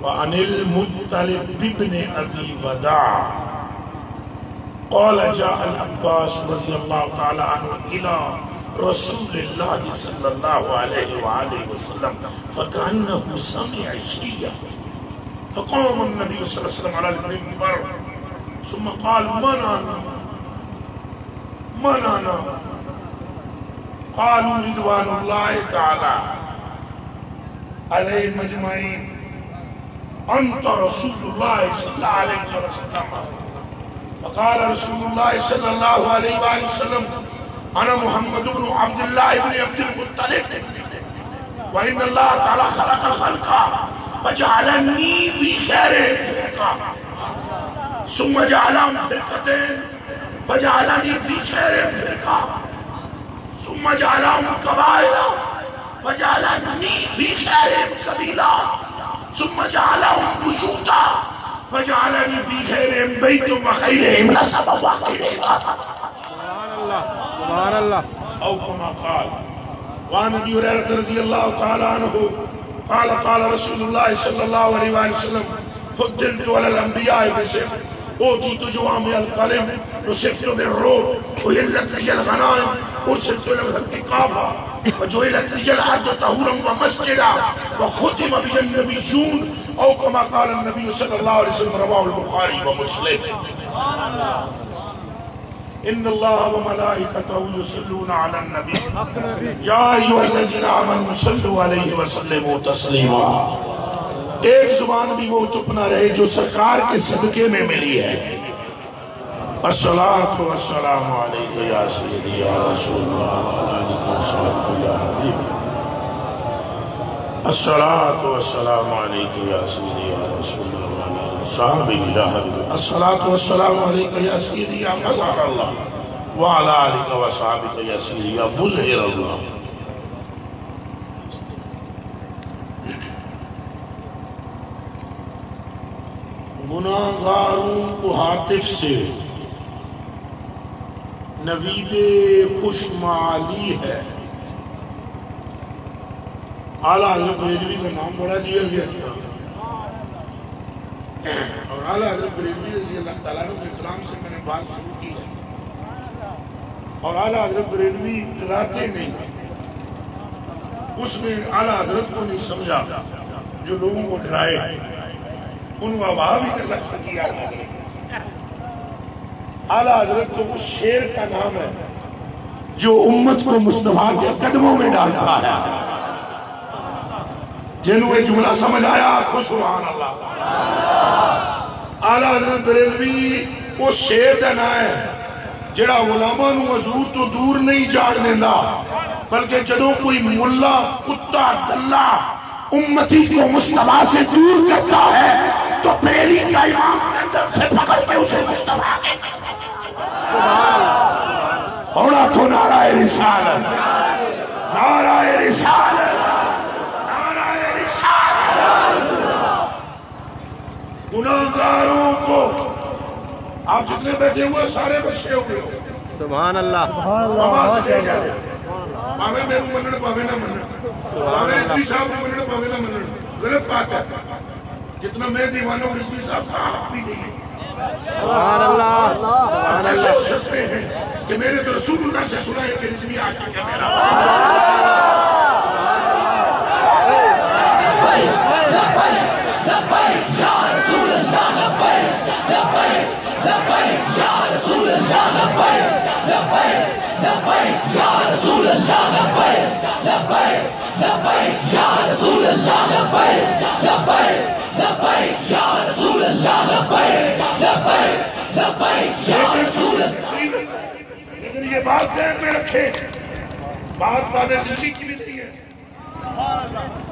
وعن المطلب بن ابي وداع قال جاء العباس رضي الله تعالى عنه الى رسول الله صلى الله عليه وآله وسلم فكأنه سمع شيئا فقام النبي صلى الله عليه وسلم على المنبر ثم قال من أنا قالوا رضوان الله تعالى عليهم أجمعين أنت رسول الله صلى الله عليه وسلم. فقال رسول الله صلى الله عليه وآله وسلم أنا محمد بن عبد الله بن عبد المطلب وإن الله تعالى خلق الخلق فجعلني في خير فرقة ثم جعلهم فرقتين فجعلني في خير فرقة ثم جعلهم قبائل فجعلني في خير قبيلة ثم جعلهم بيوتا فجعلني في خيرهم بيت وخيرهم نسبا وخيرهم. سبحان الله. أو كما قال. وعن أبي هريرة رضي الله تعالى عنه قال قال رسول الله صلى الله عليه وآله وسلم فضلت على الأنبياء بسيف أوتيت جوامع الكلم نصفت بالروح أهلت لي الغنائم أرسلت إلى الخلق كافة وجعلت لي الأرض طهورا ومسجدا وختم بي النبيون أو كما قال النبي صلى الله عليه وسلم رواه البخاري ومسلم. إن الله وملائكته يصلون على النبي يا أيها الذين آمنوا صلوا عليه وسلموا تسلیما. ایک زبان بھی وہ چپ نہ رہے جو سرکار کے صدقے میں ملی ہے. الصلاة والسلام علیکہ یا سیدی یا رسول اللہ وعلی آلہ وصحبہ یا حبیب. الصلاة والسلام علیکہ یا سیدی یا رسول اللہ وعلی آلہ وصحبہ یا حبیب. الصلاة والسلام علیکہ یا سیدی یا مظہر اللہ وعلی آلہ وصحبہ یا سیدی یا مظہر اللہ. گناہگاروں کو حاطف سے نوید خوشمالی ہے. اعلیٰ حضرت بریلوی کا نام بڑا دیا گیا اور اعلیٰ حضرت بریلوی رضی اللہ تعالیٰ عنہ کے کلام سے میں نے بات شروع کی ہے اور اعلیٰ حضرت بریلوی ڈراتے نہیں. اس نے اعلیٰ حضرت کو نہیں سمجھا جو لوگوں کو ڈرائے ان کو آواز ہی نہ لگ سکی. اعلیٰ حضرت تو اس شیر کا نام ہے جو امت کو مصطفیٰ کے قدموں میں ڈالتا ہے. جنہوں یہ جملہ سمجھ آیا آخو سبحان اللہ. اعلیٰ حضرت بریلوی اس شیر کا نام ہے جڑا غلاماں نو حضور تو دور نہیں جان دینا بلکہ جدوں کوئی ملا کتا دلہ امتی کو مصطفیٰ سے دور کرتا ہے تو بریلی کا امام کے اندر سے پکڑ کے اسے مصطفیٰ کے ہونا تو نعرہ رسالت نعرہ رسالت نعرہ رسالت. گناہگاروں کو آپ جتنے بیٹھے ہوئے سارے بچے ہوئے سبحان اللہ. نماز لے جائے پاوے میرے منن پاوے نہ منن پاوے رضوی صاحب نے منن پاوے نہ منن غلط بات ہے. جتنا میں دیوانہ ہوں رضوی صاحب کا حق بھی نہیں ہے. سبحان اللہ. آپ کیسے ہو سکتے ہیں کہ میرے تو رسول اللہ سے سنا ہے کہ رضوی آقا کیا میرا لبیک یا رسول اللہ لبیک لبیک لبیک یا رسول اللہ لبیک لبیک لبیک یا رسول اللہ لبیک لبیک لبیک یا رسول اللہ لبیک لبیک لبیک یا رسول اللہ لبیک لبیک لبیک یا رسول اللہ. لیکن یہ بات ذہن میں رکھیں بات بابِ رضوی کی بھی نہیں ہے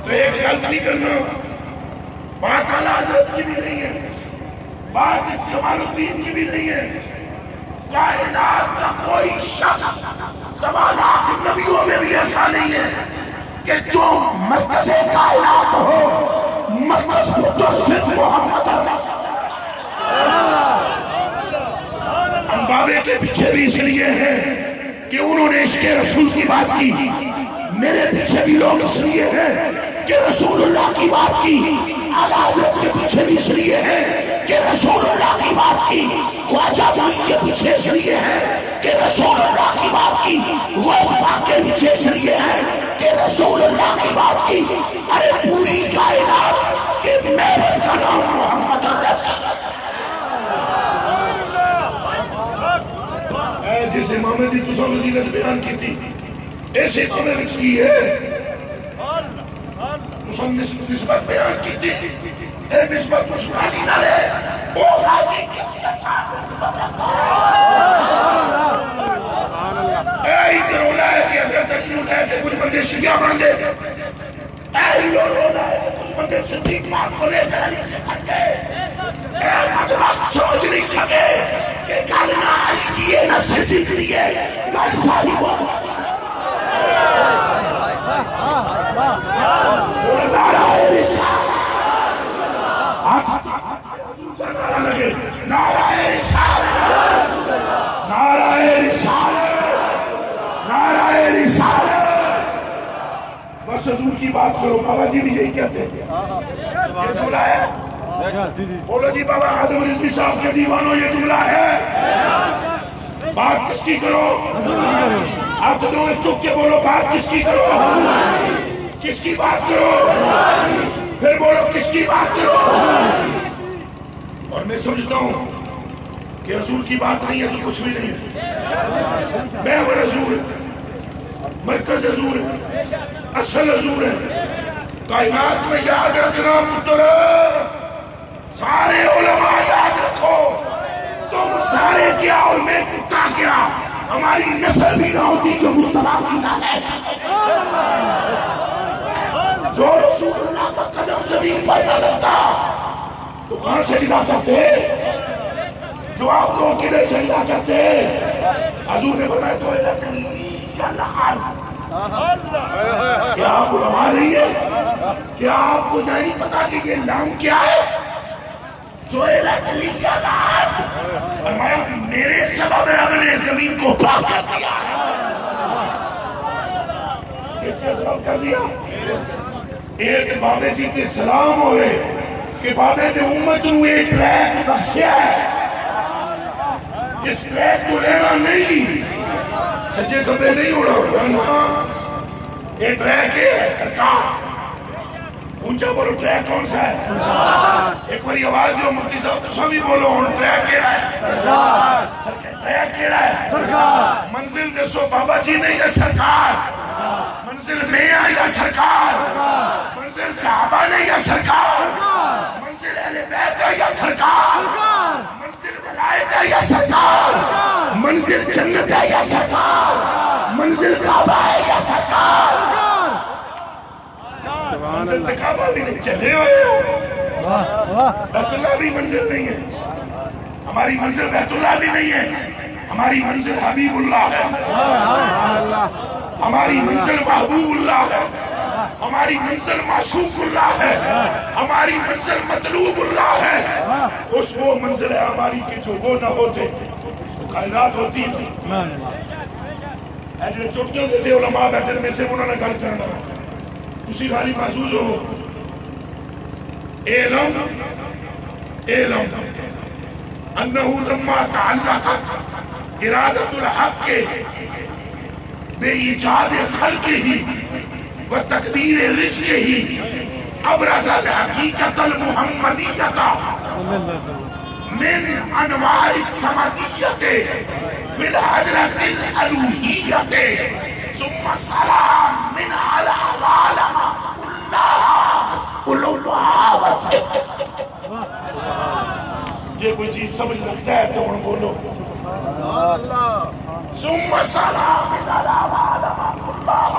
تو ایک غلط نہیں کرنا. بات اعلیٰ حضرت کی بھی نہیں ہے بات اس جمال الدین کی بھی نہیں ہے. کائنات کا کوئی شخص زمانات نبیوں میں بھی ایسا نہیں ہے کہ جو مرکز کائنات ہو مرکز مترفت محمد ہم بابے کے پیچھے بھی اس لیے ہیں کہ انہوں نے عشق رسول کی بات کی. میرے پیچھے بھی لوگ اس لیے ہیں کہ رسول اللہ کی بات کی. اعلیٰ حضرت کے پیچھے بھی اس لیے ہے کہ رسول اللہ کی بات کی، خواجہ جانی کے پیچھے اس لیے ہے کہ رسول اللہ کی بات کی، غوث کے پیچھے اس لیے ہے کہ رسول اللہ کی بات کی۔ ارے پوری کائنات کے محور کا نام محمد الرسول۔ جس امام دی تساں فضیلت بیان کی تھی ایسے سمے وچ کی ہے، تساں نسبت بیان کی تھی، اے نسبت اس غازی نہ رہے، وہ غازی کس کے ساتھ نسبت رکھتا ہے؟ اے رولا ہے کہ حضرت علی رولا ہے کہ کچھ بندے شیعہ بن گئے، اے رولا ہے کہ کچھ بندے صدیق ماں کو لے کر علی سے کھٹ گئے، اے مطلب سوچ نہیں سکے کہ کلمہ علی دیئے نہ صدیق دیئے نہ خالی ہوا۔ نعرہ رسالت، نعرہ لگے، نعرہ رسالت، نعرہ رسالت، نعرہ رسالت۔ بس حضور کی بات کرو، بابا جی بھی یہی کہتے ہیں، یہ جملہ ہے، بولو جی بابا آدم رضوی صاحب کے دیوانوں یہ جملہ ہے، بات کس کی کرو؟ آپ دونوں میں چک کے بولو بات کس کی کرو؟ کس کی بات کرو؟ پھر بولو کس کی بات کرو؟ اور میں سمجھتا ہوں کہ حضور کی بات نہیں ہے تو کچھ بھی نہیں ہے، محور حضور ہے، مرکز حضور ہے، اصل حضور ہے۔ کائنات میں یاد رکھنا پتر، سارے علماء یاد رکھو، تم سارے کیا اور میں کتا کیا، ہماری نسل بھی نہ ہوتی جو مصطفیٰ کی نالائق، جو رسول اللہ کا قدم زمین پر نہ لگتا تو کہاں سجدہ کرتے؟ جو آپ کو کدھر سجدہ کرتے؟ حضور نے بتایا تو کیا آپ علماء نہیں ہے؟ کیا آپ کو نہیں پتا کہ یہ نام کیا ہے؟ جو فرمایا میرے سبب رب نے زمین کو پاک کر دیا، کس سے سبب کر دیا؟ ایک بابے جی کے سلام ہوئے کہ بابے نے امت نو ایک ٹریک بخشیا ہے، اس ٹریک کو لینا نہیں، سجے کبے نہیں اڑا نا، ایک ٹریک ہے سرکار، اونچا بولو ٹریک کون سا ہے؟ ایک باری آواز جو مفتی صاحب تساں بھی بولو ہن ٹریک کیڑا ہے؟ سرکار ٹریک کیڑا ہے؟ منزل دسو بابا جی نے یا سرکار؟ منزل میں یا سرکار؟ منزل صحابہ نے یا سرکار؟ منزل اہل بیت ہے یا سرکار؟ منزل ولایت ہے یا سرکار؟ منزل جنت ہے یا سرکار؟ منزل کعبہ ہے یا سرکار؟ منزل کعبہ بھی نہیں چلے ہوئے، بیت اللہ بھی منزل نہیں ہے، ہماری منزل بیت اللہ بھی نہیں ہے، ہماری منزل حبیب اللہ ہے، ہماری منزل محبوب اللہ ہے، ہماری منزل معشوق اللہ ہے، ہماری منزل مطلوب اللہ ہے۔ اس وہ منزل ہے ہماری کہ جو وہ نہ ہوتے تو کائنات ہوتی تھی۔ ایجلے چوٹیوں دیتے علماء بیٹھن میں سے انہوں نے گل کرنا، اسی غالی محسوس ہو اعلم انہو لما تعلقت ارادت الحق بے ایجاد خلق ہی و تقدیر رزق ہی ابرز حقیقت المحمدیت من انواع السمدیت فی الحضرت الالوہیت ثم السلام من علی عالم اللہ یہ کوئی چیز سمجھ لگتا ہے تو ہم بولو ثم السلام من علی عالم اللہ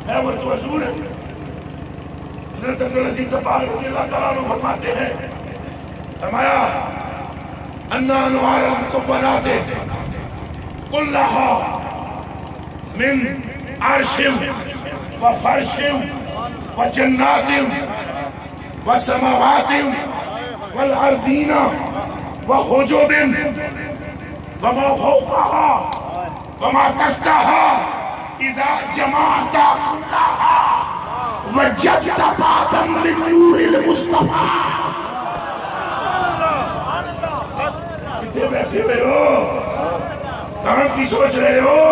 ہے وہ تو حضور ہے۔ حضرت عبدالعزیز تباغ رضی اللہ تعالیٰ عنہ فرماتے ہیں، فرمایا انا انوار المکونات کلہا من عرش و فرش و جنات و سماوات والارضین و حجب وما فوقها وما تحتها اذا جمعت كلها وجدت بعدا من نور المصطفیٰ. کتنے بیٹھے ہوئے ہو؟ کہاں کی سوچ رہے ہو؟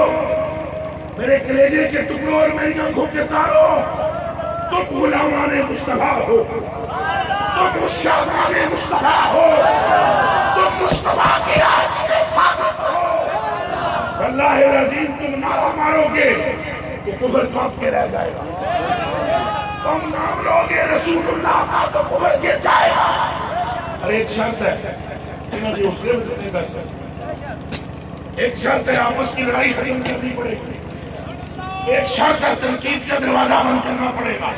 میرے کلیجے کے ٹکڑوں اور میری آنکھوں کے تاروں، تم غلامان مصطفیٰ ہو، تم مشاہدان مصطفیٰ ہو، تم مصطفیٰ کے آج کے ساتھ ہو. اللہ العظیم تم نعرہ مارو گے کہ کفر کانپ کے رہ جائے گا. تم نام لو گے رسول اللہ کا تو کفر گر جائے گا. اور ایک شرط ہے، انہوں نے حوصلے میں دینے کا ایک شرط ہے، آپس کی لڑائی ختم کرنی پڑے گی. ایک شرط ہے، تنقید کا دروازہ بند کرنا پڑے گا.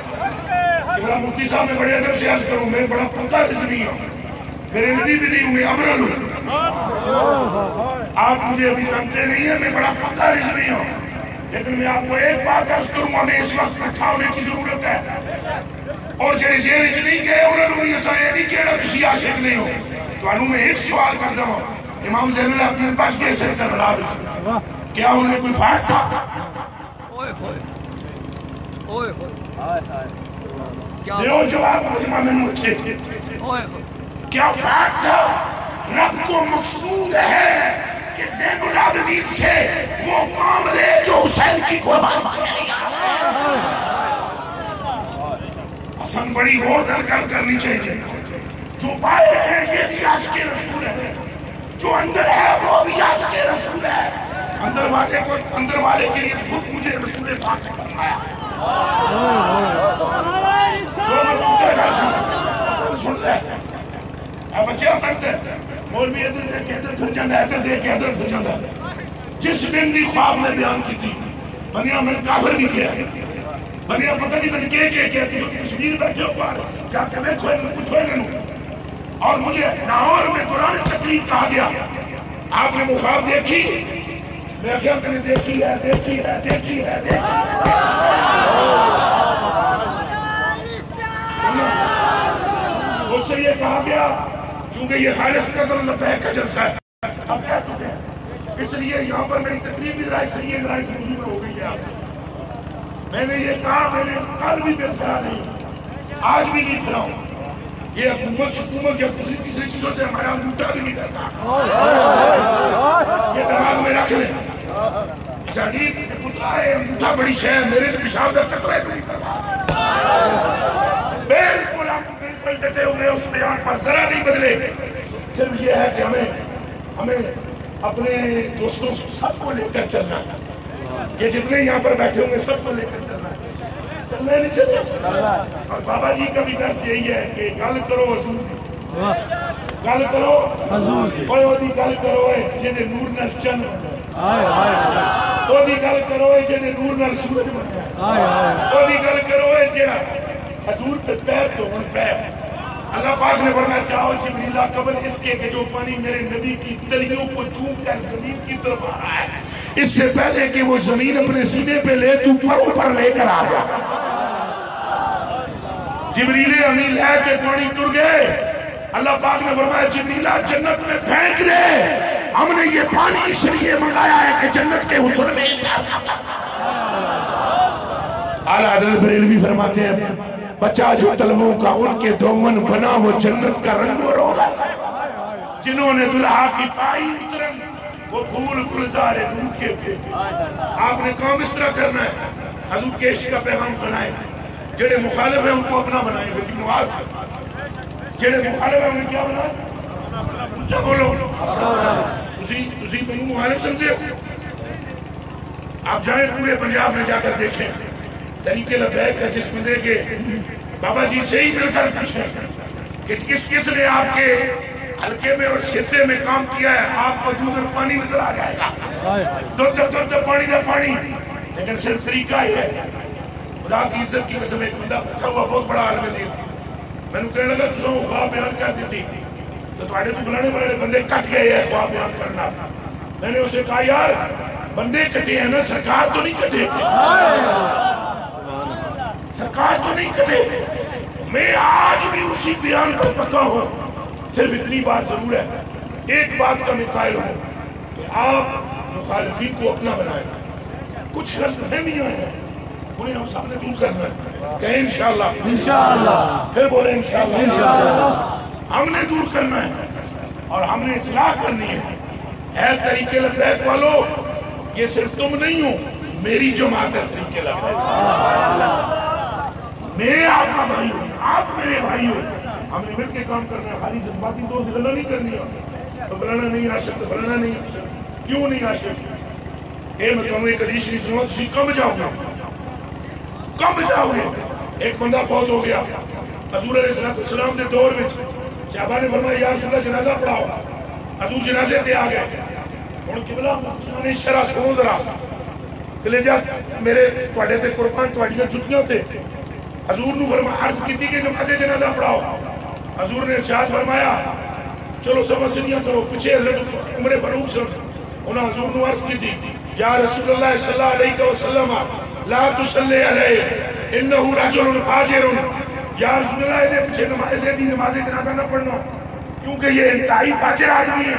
میرا مفتی صاحب میں بڑے ادب سے عرض کروں، میں بڑا پکا رضوی ہوں، میرے نبی بھی نہیں ہوں، میں ابرل ہوں. آپ مجھے ابھی جانتے نہیں ہیں، میں بڑا پکا رضوی ہوں. لیکن میں آپ کو ایک بات عرض کروں گا، میں اس وقت اکٹھا ہونے کی ضرورت ہے. اور جڑے جیل چ نہیں گئے انہوں نے یہ سایہ نہیں کہنا کسی عاشق نہیں ہو. تو انہوں میں ایک سوال کر دوں، امام زین العابدین بچ گئے سر کربلا میں، کیا انہوں نے کوئی فاٹ تھا؟ دیو جواب مجمع میں مجھے تھے، کیا فاٹ تھا؟ رب کو مقصود ہے کہ زین العابدین سے وہ کام لے جو حسین کی قربان کرے گا. حسن بڑی غور کر کرنی چاہیے. جو باہر ہے یہ بھی آج کے رسول ہے، جو اندر ہے وہ بھی آج کے رسول ہے. اندر والے کے لیے خود مجھے رسول پاک نے فرمایا. سن لے بچے پڑھتے مولوی ادھر دے کے ادھر پھر جاندہ ہے، ادھر دے کے ادھر پھر جاندہ ہے. جس دن دی خواب میں بیان کی تھی بندیاں میں نے کافر بھی کیا ہے، بندیاں پتہ نہیں بندی کہ کشمیر بیٹھے ہو پار کیا کہ میں پوچھوئے دنوں. اور مجھے لاہور میں دوران تقریر کہا گیا آپ نے وہ خواب دیکھی؟ میں کیا کہ نے دیکھی ہے دیکھی ہے دیکھی ہے دیکھی ہے. اس سے یہ کہا گیا چونکہ یہ خالص قدر لبیک کا جلسہ ہے آپ کہہ چکے ہیں، اس لیے یہاں پر میری تقریر بھی رائے موضوع میں ہو گئی ہے. میں نے یہ کہا، میں نے کل بھی پھرا نہیں، آج بھی نہیں پھراؤں. یہ حکومت یا دوسری تیسری چیزوں سے ہمارا انگوٹھا بھی نہیں کرتا. یہ دماغ میں رکھ لیں. اس عجیب پتلا ہے انگوٹھا بڑی شے ہے، میرے سے پیشاب کا قطرہ ہے نہیں کروا. بالکل ہم بالکل ڈٹے ہوئے اس بیان پر ذرا نہیں بدلے. صرف یہ ہے کہ ہمیں اپنے دوستوں سب کو لے کر چلنا ہے. یہ جتنے یہاں پر بیٹھے ہوں گے سب کو لے کر چلنا ہے. چلنا نہیں چلنا. اور بابا جی کا بھی درس یہی ہے کہ گل کرو حضور دی، گل کرو اوے او دی گل کرو جے دے نور نال چن او دی گل کرو جے دے نور نال سورج بن او دی گل کرو جیڑا حضور پہ پیر تو ان پیر. اللہ پاک نے فرمایا چاہو جبریلا قبل اس کے کہ جو پانی میرے نبی کی تلیوں کو چوم کر زمین کی طرف آ رہا ہے، اس سے پہلے کہ وہ زمین اپنے سینے پہ لے تو پر لے کر آ جا. جبریل امین ہے کہ پانی ٹر گئے. اللہ پاک نے فرمایا جبریلا جنت میں پھینک دے، ہم نے یہ پانی اس لیے منگایا ہے کہ جنت کے حسن میں اعلیٰ حضرت بریلوی فرماتے ہیں بچہ جو طلبوں کا ان کے دومن بنا وہ جنت کا رنگ و روغ ہے. جنہوں نے دلہا کی پائی اترن وہ پھول گلزار نور کے تھے. آپ نے کام اس طرح کرنا ہے، حضور کے عشق کا پیغام سنائے. جڑے مخالف ہیں ان کو اپنا بنائیں. غریب نواز جڑے مخالف ہیں انہیں کیا بنائیں؟ اونچا بولو. اسی بنو مخالف سمجھے ہو؟ آپ جائیں پورے پنجاب میں جا کر دیکھیں طریقے لبیک کا جس مزے کے بابا جی سے ہی مل کر پوچھیں کہ کس نے آپ کے حلقے میں اور خطے میں کام کیا ہے. آپ کو دودھ اور پانی نظر آ جائے گا، دودھ پانی دا پانی. لیکن صرف طریقہ ہی ہے. خدا کی عزت کی قسم ایک بندہ بیٹھا ہوا بہت بڑا عالم دین، میں نے کہنے لگا تجھے خواب بیان کر دیتی تو تھوڑے تو فلانے بڑے بندے کٹ گئے ہیں خواب بیان کرنا. میں نے اسے کہا یار بندے کٹے ہیں نا، سرکار تو نہیں کٹے تھے، سرکار تو نہیں کٹے. میں آج بھی اسی بیان پر پکا ہوں. صرف اتنی بات ضرور ہے، ایک بات کا میں قائل ہوں کہ آپ مخالفین کو اپنا بنائیں. کچھ غلط فہمیاں ہیں انہیں ہم سب نے دور کرنا ہے. کہیں انشاءاللہ. پھر بولے انشاءاللہ. ہم نے دور کرنا ہے اور ہم نے اصلاح کرنی ہے. اے طریقے لبیک والو، یہ صرف تم نہیں ہو، میری جماعت ہے طریقے لبیک. میں آپ کا بھائی ہوں، آپ میرے بھائی ہو. ہم نے مل کے کام کرنا ہے. خالی جذباتی طور سے غلط نہیں کرنی ہے. تو فلانا نہیں عاشق، تو فلانا نہیں. کیوں نہیں عاشق؟ اے میں تمہیں ایک حدیث نہیں سنوں، تسی کم جاؤ گے، کم جاؤ گے. ایک بندہ فوت ہو گیا حضور علیہ السلام کے دور میں. صحابہ نے فرمایا یا رسول اللہ جنازہ پڑھاؤ. حضور جنازے تے آ گئے. اور قبلہ مفتیان شرع سنو ذرا، کلیجہ میرے تواڈے تے قربان تواڈیاں جتیاں تے. حضور نے فرمایا عرض کی تھی کہ نماز جنازہ پڑھاؤ. حضور نے ارشاد فرمایا چلو سب سنیاں کرو. پیچھے حضرت عمر فاروق صلی اللہ علیہ وسلم، انہوں حضور نے عرض کی تھی یا رسول اللہ صلی اللہ علیہ وسلم لا تصلی علیہ انہو رجل فاجر. یا رسول اللہ ایسے پیچھے نماز جنازہ نہ پڑھنا کیونکہ یہ انتہائی فاجر آدمی ہے.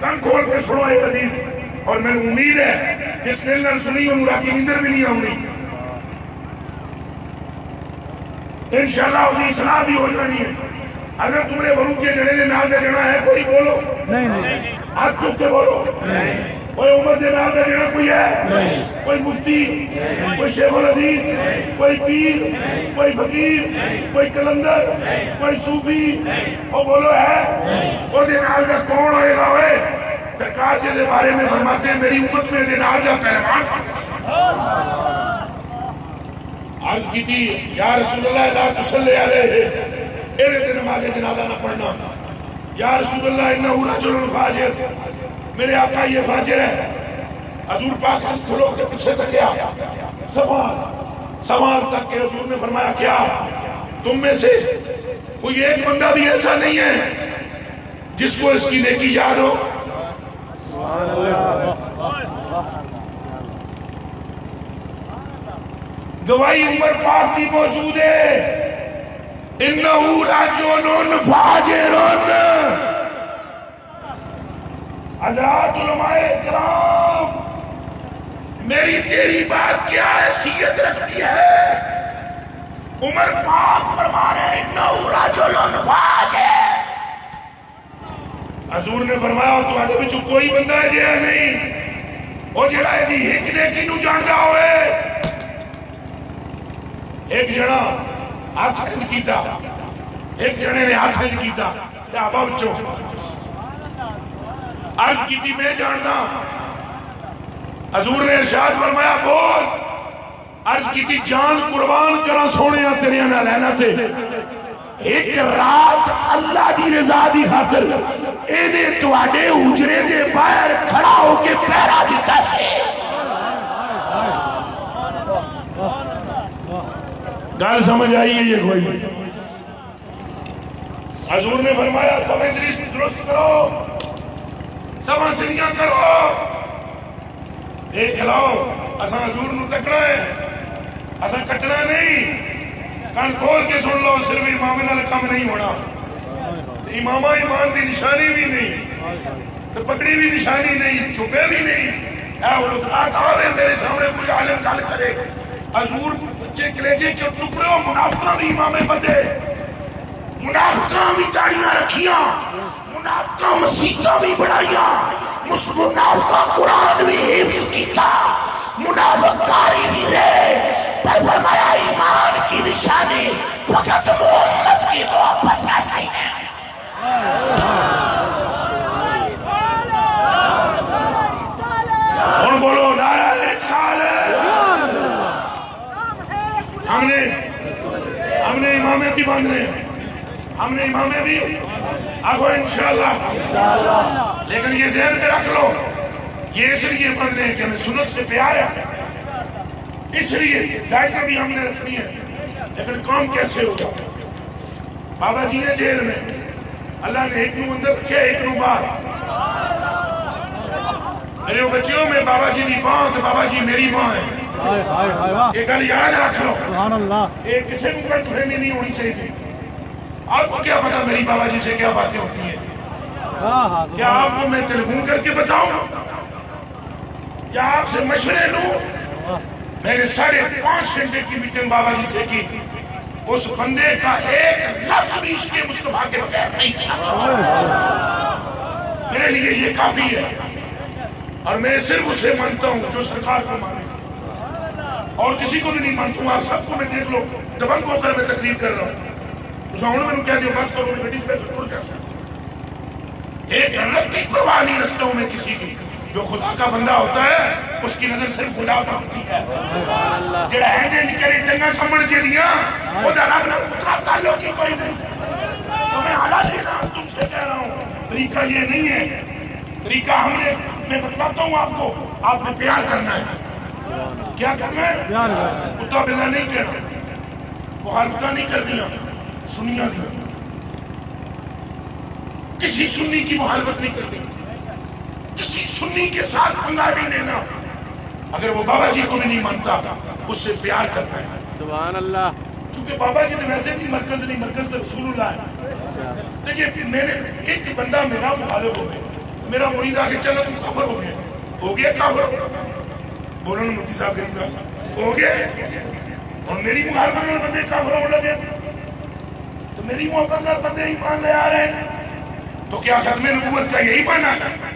کان کھول کے سنو ایک حدیث، اور میں امید ہے جس نے نہ سنی انہوں راتی نیندر بھی نہیں آؤں گی. انشاءاللہ اسی اصلاح بھی ہو جانی ہے. اگر تم نے بھرو کے جڑے نے نام دے جنا ہے کوئی بولو نہیں. ہاتھ چک کے بولو کوئی عمر دے نام دے جنا کوئی ہے؟ کوئی مفتی، کوئی شیخ الحدیث، کوئی پیر، کوئی فقیر، کوئی کلندر، کوئی صوفی، وہ بولو ہے؟ وہ دے نام کا کون ہوئے گا ہوئے؟ سرکار جیسے بارے میں فرماتے ہیں میری امت میں دے نام کا پہلوان. عرض کی تھی یا رسول اللہ لا تصلی علیہ، ایرے تے نماز جنازہ نہ پڑھنا. یا رسول اللہ انہو رجل فاجر، میرے آقا یہ فاجر ہے. حضور پاک ہاتھ کھلو کے پیچھے تک گیا. سوال تک کہ حضور نے فرمایا کیا تم میں سے کوئی ایک بندہ بھی ایسا نہیں ہے جس کو اس کی نیکی یاد ہو؟ گواہی عمر پاک کی موجود ہے. انہو رجل فاجر. حضرات علماء کرام، میری تیری بات کیا حیثیت رکھتی ہے؟ عمر پاک فرما رہے ہیں انہو رجل فاجر. حضور نے فرمایا تو آدھے بچو کوئی بندہ ہے جہاں نہیں وہ جڑا ہے دی ایک نیکی نو جان رہا ہوئے. ایک جڑا ہاتھ ہنج کیتا، ایک جڑے نے ہاتھ ہنج کیتا. صحابہ بچوں عرض کی تھی میں جاننا. حضور نے ارشاد فرمایا بول. عرض کی تھی جان قربان کرا سونے تیرے نہ لینا تے. ایک رات اللہ دی رضا دی خاطر اینے تواڈے حجرے دے باہر کھڑا ہو کے پہرا دیتا سے. گال سمجھ آئی ہے یہ کوئی نہیں. حضور نے فرمایا سمجھ درست کرو، سمجھ سنیاں کرو. دیکھ لو اساں حضور نو تکڑا ہے، اساں کٹنا نہیں. کان کھول کے سن لو صرف امام نال کم نہیں ہونا. امامہ ایمان دی نشانی بھی نہیں، تو پکڑی بھی نشانی نہیں، چھپے بھی نہیں. اے اولاد آوے میرے سامنے کوئی عالم گل کرے. حضور بچے کلیجے کے ٹکڑے ہو منافقہ بھی امام بدے، منافقہ بھی داڑیاں رکھیاں، منافقہ مسیحہ بھی بڑھائیاں، منافقہ قرآن بھی حفظ کیتا، منافق کاری بھی رہے. پر فرمایا ایمان کی نشانی فقط محمد کی محبت کا سینہ ہے. اور بولو نعرہ رسالت. ہم نے امامے بھی باندھنے ہیں، ہم نے امامے بھی آگو انشاءاللہ. لیکن یہ ذہن میں رکھ لو یہ اس لیے باندھنے ہیں کہ ہمیں سنت سے پیار ہے، اس لیے دائرہ بھی ہم نے رکھنی ہے. لیکن کام کیسے ہوگا؟ بابا جی ہے جیل میں، اللہ نے ایک نو اندر رکھے ایک نو باہر. میرے بچیوں میں بابا جی دی ماں تو بابا جی میری ماں ہے. ایک گل یاد رکھ لو، ایک کسی کو غلط فہمی نہیں ہونی چاہیے تھی. آپ کو کیا پتا میری بابا جی سے کیا باتیں ہوتی ہیں؟ کیا آپ کو میں ٹیلی فون کر کے بتاؤں؟ کیا آپ سے مشورے لوں؟ میں نے 5.5 گھنٹے کی میٹنگ بابا جی سے کی، اس بندے کا ایک لفظ بھی عشق مصطفیٰ کے بغیر نہیں تھا۔ میرے لیے یہ کافی ہے، اور میں صرف اسے مانتا ہوں جو سرکار کو مانے، اور کسی کو بھی نہیں مانتا ہوں۔ آپ سب کو میں دیکھ لو دبنگ ہو کر میں تقریر کر رہا ہوں، اس میں انہوں نے کہہ دیا بس کرو، میں بیٹی پیسے ٹوٹ جیسا ایک رب کی پرواہ نہیں رکھتا ہوں میں کسی کی۔ جو خدا کا بندہ ہوتا ہے اس کی نظر صرف خدا پر ہوتی ہے۔ جڑا ہے جن کرے چنگا سمجھ چڑیا وہ دا رب نہ اتنا تعلق ہی کوئی نہیں۔ تو میں حالات دینا تم سے کہہ رہا ہوں، طریقہ یہ نہیں ہے۔ طریقہ میں بتلاتا ہوں آپ کو، آپ نے پیار کرنا ہے۔ کیا کرنا ہے؟ کتا بلا نہیں کہنا، مخالفتہ نہیں کر دیا، سنیا دیا، کسی سنی کی مخالفت نہیں کرنی، کسی سنی کے ساتھ پنگا نہیں لینا۔ اگر وہ بابا جی کو بھی نہیں مانتا اس سے پیار کرنا ہے۔ سبحان اللہ۔ چونکہ بابا جی تو ویسے بھی مرکز نہیں، مرکز تو رسول اللہ ہے۔ دیکھیے میں نے ایک بندہ میرا مخالف ہو گیا، میرا مرید آ کے چلا تو کافر ہو گیا کافر، بولو نا مفتی صاحب ہو گیا، اور میری مخالفت میں بندے کافر ہونے لگے، تو میری محبت میں بندے ایمان لے آ رہے ہیں، تو کیا ختم نبوت کا یہی معنی ہے؟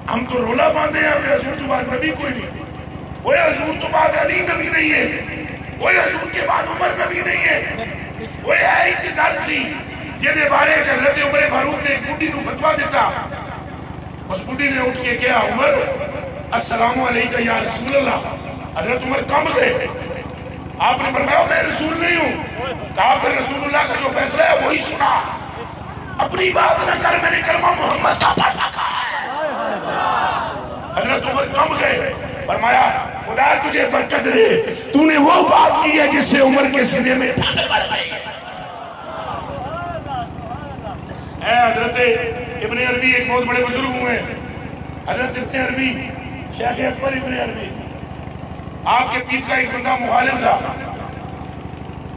ہم تو رولا باندھے ہیں کہ حضور تو بعد نبی کوئی نہیں، وہ حضور تو بعد علی نبی نہیں ہے، وہ حضور کے بعد عمر نبی نہیں ہے، وہ ہے ہی گل سی جہدے بارے حضرت عمر فاروق نے ایک بڈھی نو فتویٰ دیتا، اس بڈھی نے اٹھ کے کہا عمر السلام علیکہ یا رسول اللہ۔ حضرت عمر کم گئے، آپ نے فرمایا میں رسول نہیں ہوں، کہا پھر رسول اللہ کا جو فیصلہ ہے وہی سنا، اپنی بات نہ کر، میں نے کلمہ محمد کا پڑھنا کہا ہے۔ حضرت عمر کم گئے، فرمایا خدا تجھے برکت دے، تو نے وہ بات کی ہے جس سے عمر کے سینے میں ٹھنڈ پڑ گئی۔ اے حضرت ابن عربی ایک بہت بڑے بزرگ ہوئے ہیں، حضرت ابن عربی شیخ اکبر ابن عربی، آپ کے پیر کا ایک بندہ مخالف تھا،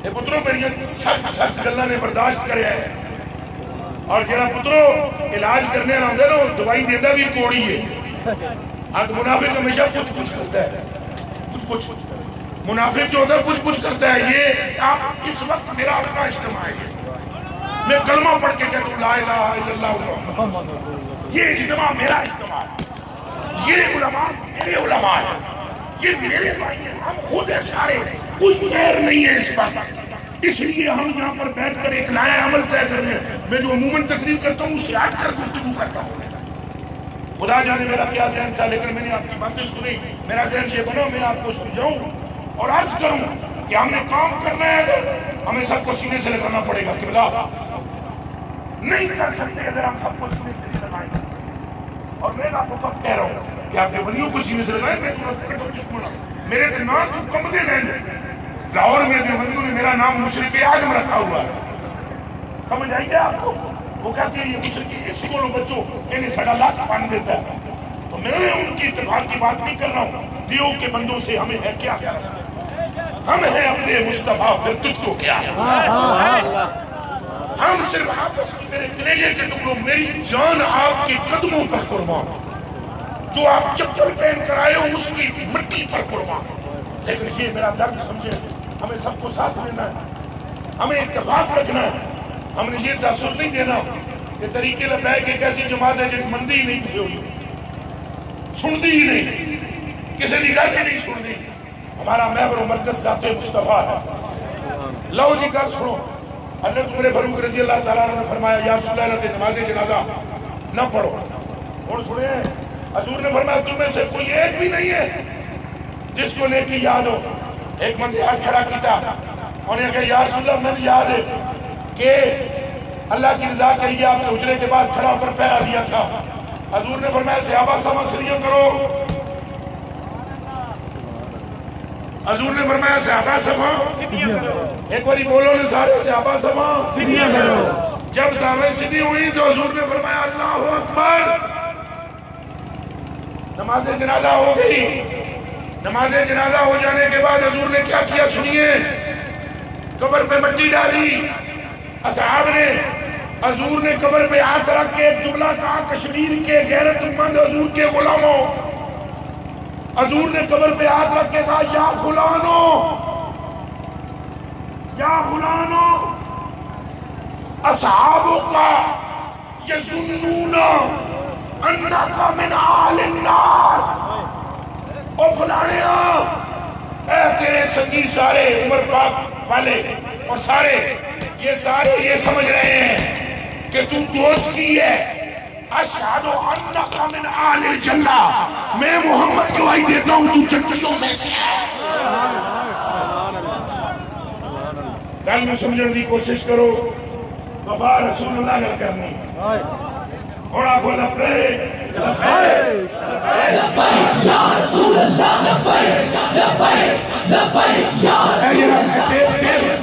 اے پتروں میری سخت گلہ نے برداشت کرے ہے، اور جڑا پتروں علاج کرنے نہ ہوگا نا دوائی دیندہ بھی کوڑی ہے۔ آج منافق ہمیشہ کچھ کرتا ہے، کچھ منافق جو ہوتا ہے کچھ کرتا ہے۔ یہ آپ اس وقت میرا اپنا اجتماع ہے، میں کلمہ پڑھ کے کہتا ہوں لا الہ الا اللہ محمد، یہ اجتماع میرا اجتماع ہے، یہ علماء میرے علماء ہیں، یہ میرے بھائی ہیں، ہم خود ہیں سارے، کوئی غیر نہیں ہے اس وقت۔ اس لیے ہم یہاں پر بیٹھ کر ایک نیا عمل طے کر رہے ہیں۔ میں جو عموماً تقریر کرتا ہوں اس سے ہٹ کر گفتگو کرتا ہوں۔ خدا جانے میرا کیا ذہن تھا، لیکن میں نے آپ کی باتیں سنی، میرا ذہن یہ بنا میں آپ کو سمجھاؤں اور عرض کروں کہ ہم نے کام کرنا ہے، اگر ہمیں سب کو سینے سے لگانا پڑے گا، قبلہ نہیں کر سکتے اگر ہم سب کو سینے سے نہیں لگائیں گے۔ اور میں آپ کو کب کہہ رہا ہوں کہ آپ کے ولیوں کو سینے سے لگائیں، میں میرے نام کو کم دے دیں۔ لاہور میں دیوبندیوں نے میرا نام مشرق اعظم رکھا ہوا ہے، سمجھ آئیے آپ کو؟ وہ کہتے ہیں یہ مشرق اسکولوں بچوں انہیں سڑا لاکھ پان دیتا ہے، تو میں ان کی اتفاق کی بات نہیں کر رہا ہوں۔ دیو کے بندوں سے ہمیں ہے کیا، ہم ہیں اپنے مصطفیٰ، پھر تجھ کو کیا، ہم صرف آپس میں میرے کلیجے کے ٹکڑوں، میری جان آپ کے قدموں پر قربان، جو آپ چپل پہن کر آئے ہو اس کی مٹی پر قربان۔ لیکن یہ میرا درد سمجھے، ہمیں سب کو ساتھ لینا ہے، ہمیں اتفاق رکھنا ہے، ہم نے یہ تاثر نہیں دینا کہ طریقے لبیک ایک ایسی جماعت ہے جن مندی ہی نہیں کسی ہوئی، سندی ہی نہیں، کسی کی گل ہی نہیں سننی۔ ہمارا محور و مرکز ذات مصطفیٰ ہے۔ لو جی گل سنو، حضرت عمر فاروق رضی اللہ تعالیٰ نے فرمایا یا رسول اللہ نماز جنازہ نہ پڑھو، اور سنیں حضور نے فرمایا تم میں سے کوئی ایک بھی نہیں ہے جس کو نیکی یاد ہو۔ ایک بندے ہاتھ کھڑا کیتا اور نے کہا یا رسول اللہ مجھے یاد ہے کہ اللہ کی رضا کے لیے آپ نے حجرے کے بعد کھڑا ہو کر پہرا دیا تھا۔ حضور نے فرمایا صحابہ سما سریوں کرو، حضور نے فرمایا صحابہ سما، ایک باری بولو نے سارے صحابہ سما، جب صحابہ سیدھی ہوئی تو حضور نے فرمایا اللہ اکبر، نماز جنازہ ہو گئی۔ نماز جنازہ ہو جانے کے بعد حضور نے کیا کیا سنیے، قبر پہ مٹی ڈالی، اصحاب نے، حضور نے قبر پہ ہاتھ رکھ کے ایک جملہ کہا کشمیر کے غیرت مند حضور کے غلاموں، حضور نے قبر پہ ہاتھ رکھ کے کہا یا فلانو اصحابوں کا یظنون انکا من آل النار، او فلانیاں اے تیرے سنگی سارے عمر پاک والے اور سارے یہ سمجھ رہے ہیں کہ تو دوست کی ہے، اشہدو انکا من آل الجنہ، میں محمد گواہی دیتا ہوں تو جنتیوں میں سے ہے۔ گل میں سمجھنے کی کوشش کرو، وفا رسول اللہ گل کرنی اور آپ کو لبیک لبیک لبیک یا رسول اللہ، لبیک لبیک لبیک یا رسول اللہ۔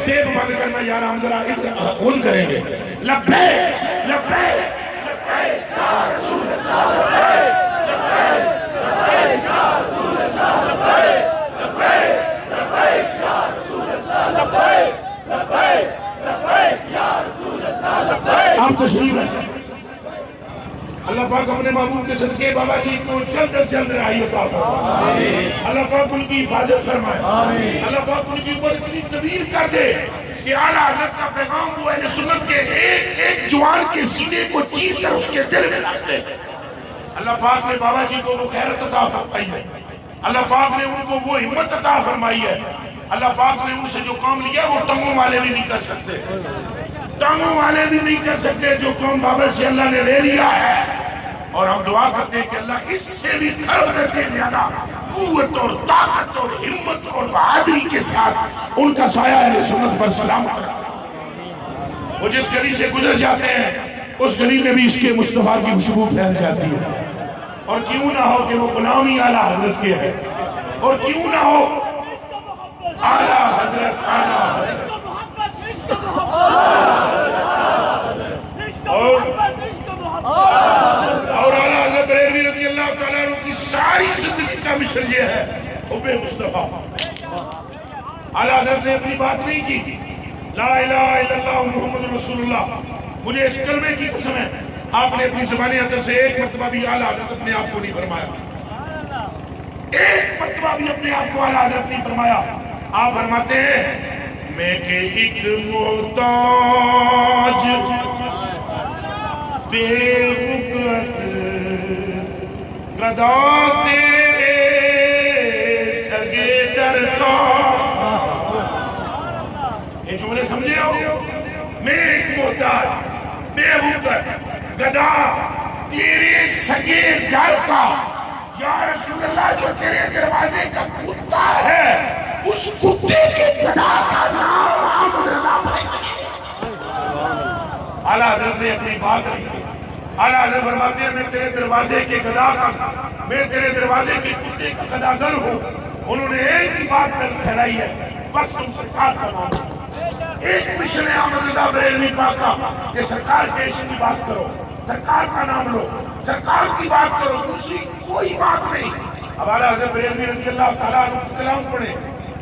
ٹیپ بند کرنا یار، ہم ذرا اون کریں گے، لبیک لبیک لبیک یا رسول اللہ، لبیک لبیک لبیک یا رسول اللہ، لبیک لبیک لبیک یا رسول اللہ، لبیک لبیک لبیک یا رسول اللہ، لبیک۔ آپ تشریف رکھیں۔ اللہ پاک اپنے محبوب کے صدقے بابا جی کو جلد از جلد رہائی عطا فرمائے، اللہ پاک ان کی حفاظت فرمائے، اللہ پاک ان کی عمر اتنی طویل کر دے کہ اعلیٰ حضرت کا پیغام وہ اہل سنت کے ایک ایک جوان کے سینے کو چیر کر اس کے دل میں رکھ دے۔ اللہ پاک نے بابا جی کو وہ غیرت عطا فرمائی ہے، اللہ پاک نے ان کو وہ ہمت عطا فرمائی ہے، اللہ پاک نے ان سے جو کام لیا وہ ٹنگوں والے بھی نہیں کر سکتے، ٹانگوں والے بھی نہیں کر سکتے جو کام بابا سے اللہ نے لے لیا ہے۔ اور ہم دعا کرتے ہیں کہ اللہ اس سے بھی خراب درجے زیادہ قوت اور طاقت اور ہمت اور بہادری کے ساتھ ان کا سایہ اہل سنت پر سلام کرے۔ وہ جس گلی سے گزر جاتے ہیں اس گلی میں بھی اس کے مصطفیٰ کی خوشبو پھیل جاتی ہے، اور کیوں نہ ہو کہ وہ غلامی اعلیٰ حضرت کے ہے، اور کیوں نہ ہو اعلیٰ حضرت اور اعلیٰ حضرت بریلوی رضی اللہ تعالیٰ عنہ کی ساری زندگی کا مشن یہ ہے حب مصطفیٰ۔ اعلیٰ حضرت نے اپنی بات نہیں کی لا الہ الا اللہ محمد رسول اللہ، مجھے اس کلمے کی قسم ہے آپ نے اپنی زبان عطر سے ایک مرتبہ بھی اعلیٰ حضرت اپنے آپ کو نہیں فرمایا، ایک مرتبہ بھی اپنے آپ کو اعلیٰ حضرت نہیں فرمایا۔ آپ فرماتے ہیں میں کہ ایک محتاج بے غبت گدا تیرے سگے در کا، یہ جملے سمجھے ہو؟ میں ایک محتاج بے غبت گدا تیرے سگے در کا، یا رسول اللہ جو تیرے دروازے کا کتا ہے اس کتے کے گدا کا نام محمد رضا بھائی۔ اعلیٰ حضرت نے اپنی بات رکھی، اعلیٰ حضرت فرماتے ہیں میں تیرے دروازے کے گدا کا، میں تیرے دروازے کے کتے کا گداگر ہوں۔ انہوں نے ایک ہی بات پھیلائی ہے، بس تم سرکار کا نام لو۔ ایک مشن ہے احمد رضا بریلوی پاک کا کہ سرکار کے عشق کی بات کرو، سرکار کا نام لو، سرکار کی بات کرو، دوسری کوئی بات نہیں۔ اب اعلیٰ حضرت بریلوی رضی اللہ تعالیٰ عنہ کا کلام پڑھے،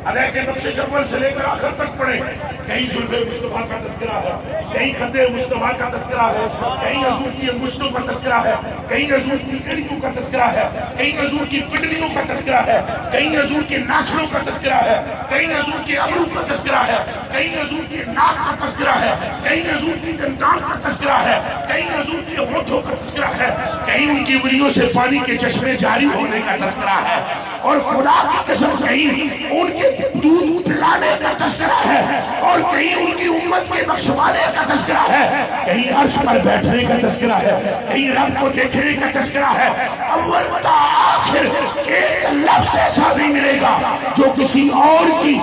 ادائے کے بخشش اول سے لے کر آخر تک پڑھے، کہیں زلف مصطفیٰ کا تذکرہ ہے، کہیں خد مصطفیٰ کا تذکرہ ہے، کہیں حضور کی انگشتوں کا تذکرہ ہے، کہیں حضور کی کڑیوں کا تذکرہ ہے، کہیں حضور کی پنڈلیوں کا تذکرہ ہے، کہیں حضور کے ناخنوں کا تذکرہ ہے، کہیں حضور کے ابرو کا تذکرہ ہے، کہیں حضور کے ناک کا تذکرہ ہے، کہیں حضور کی دندان کا تذکرہ ہے، کہیں حضور کے ہونٹوں کا تذکرہ ہے، کہیں ان کی انگلیوں سے پانی کے چشمے جاری ہونے کا تذکرہ ہے، اور خدا کی قسم کہیں ان کے دودھ پلانے کا تذکرہ ہے، اور کہیں ان کی امت کے بخشوانے کا تذکرہ ہے، کہیں عرش پر بیٹھنے کا تذکرہ ہے، کہیں رب کو دیکھنے کا تذکرہ ہے۔ اول تا آخر ایک لفظ ایسا نہیں ملے گا جو کسی اور کی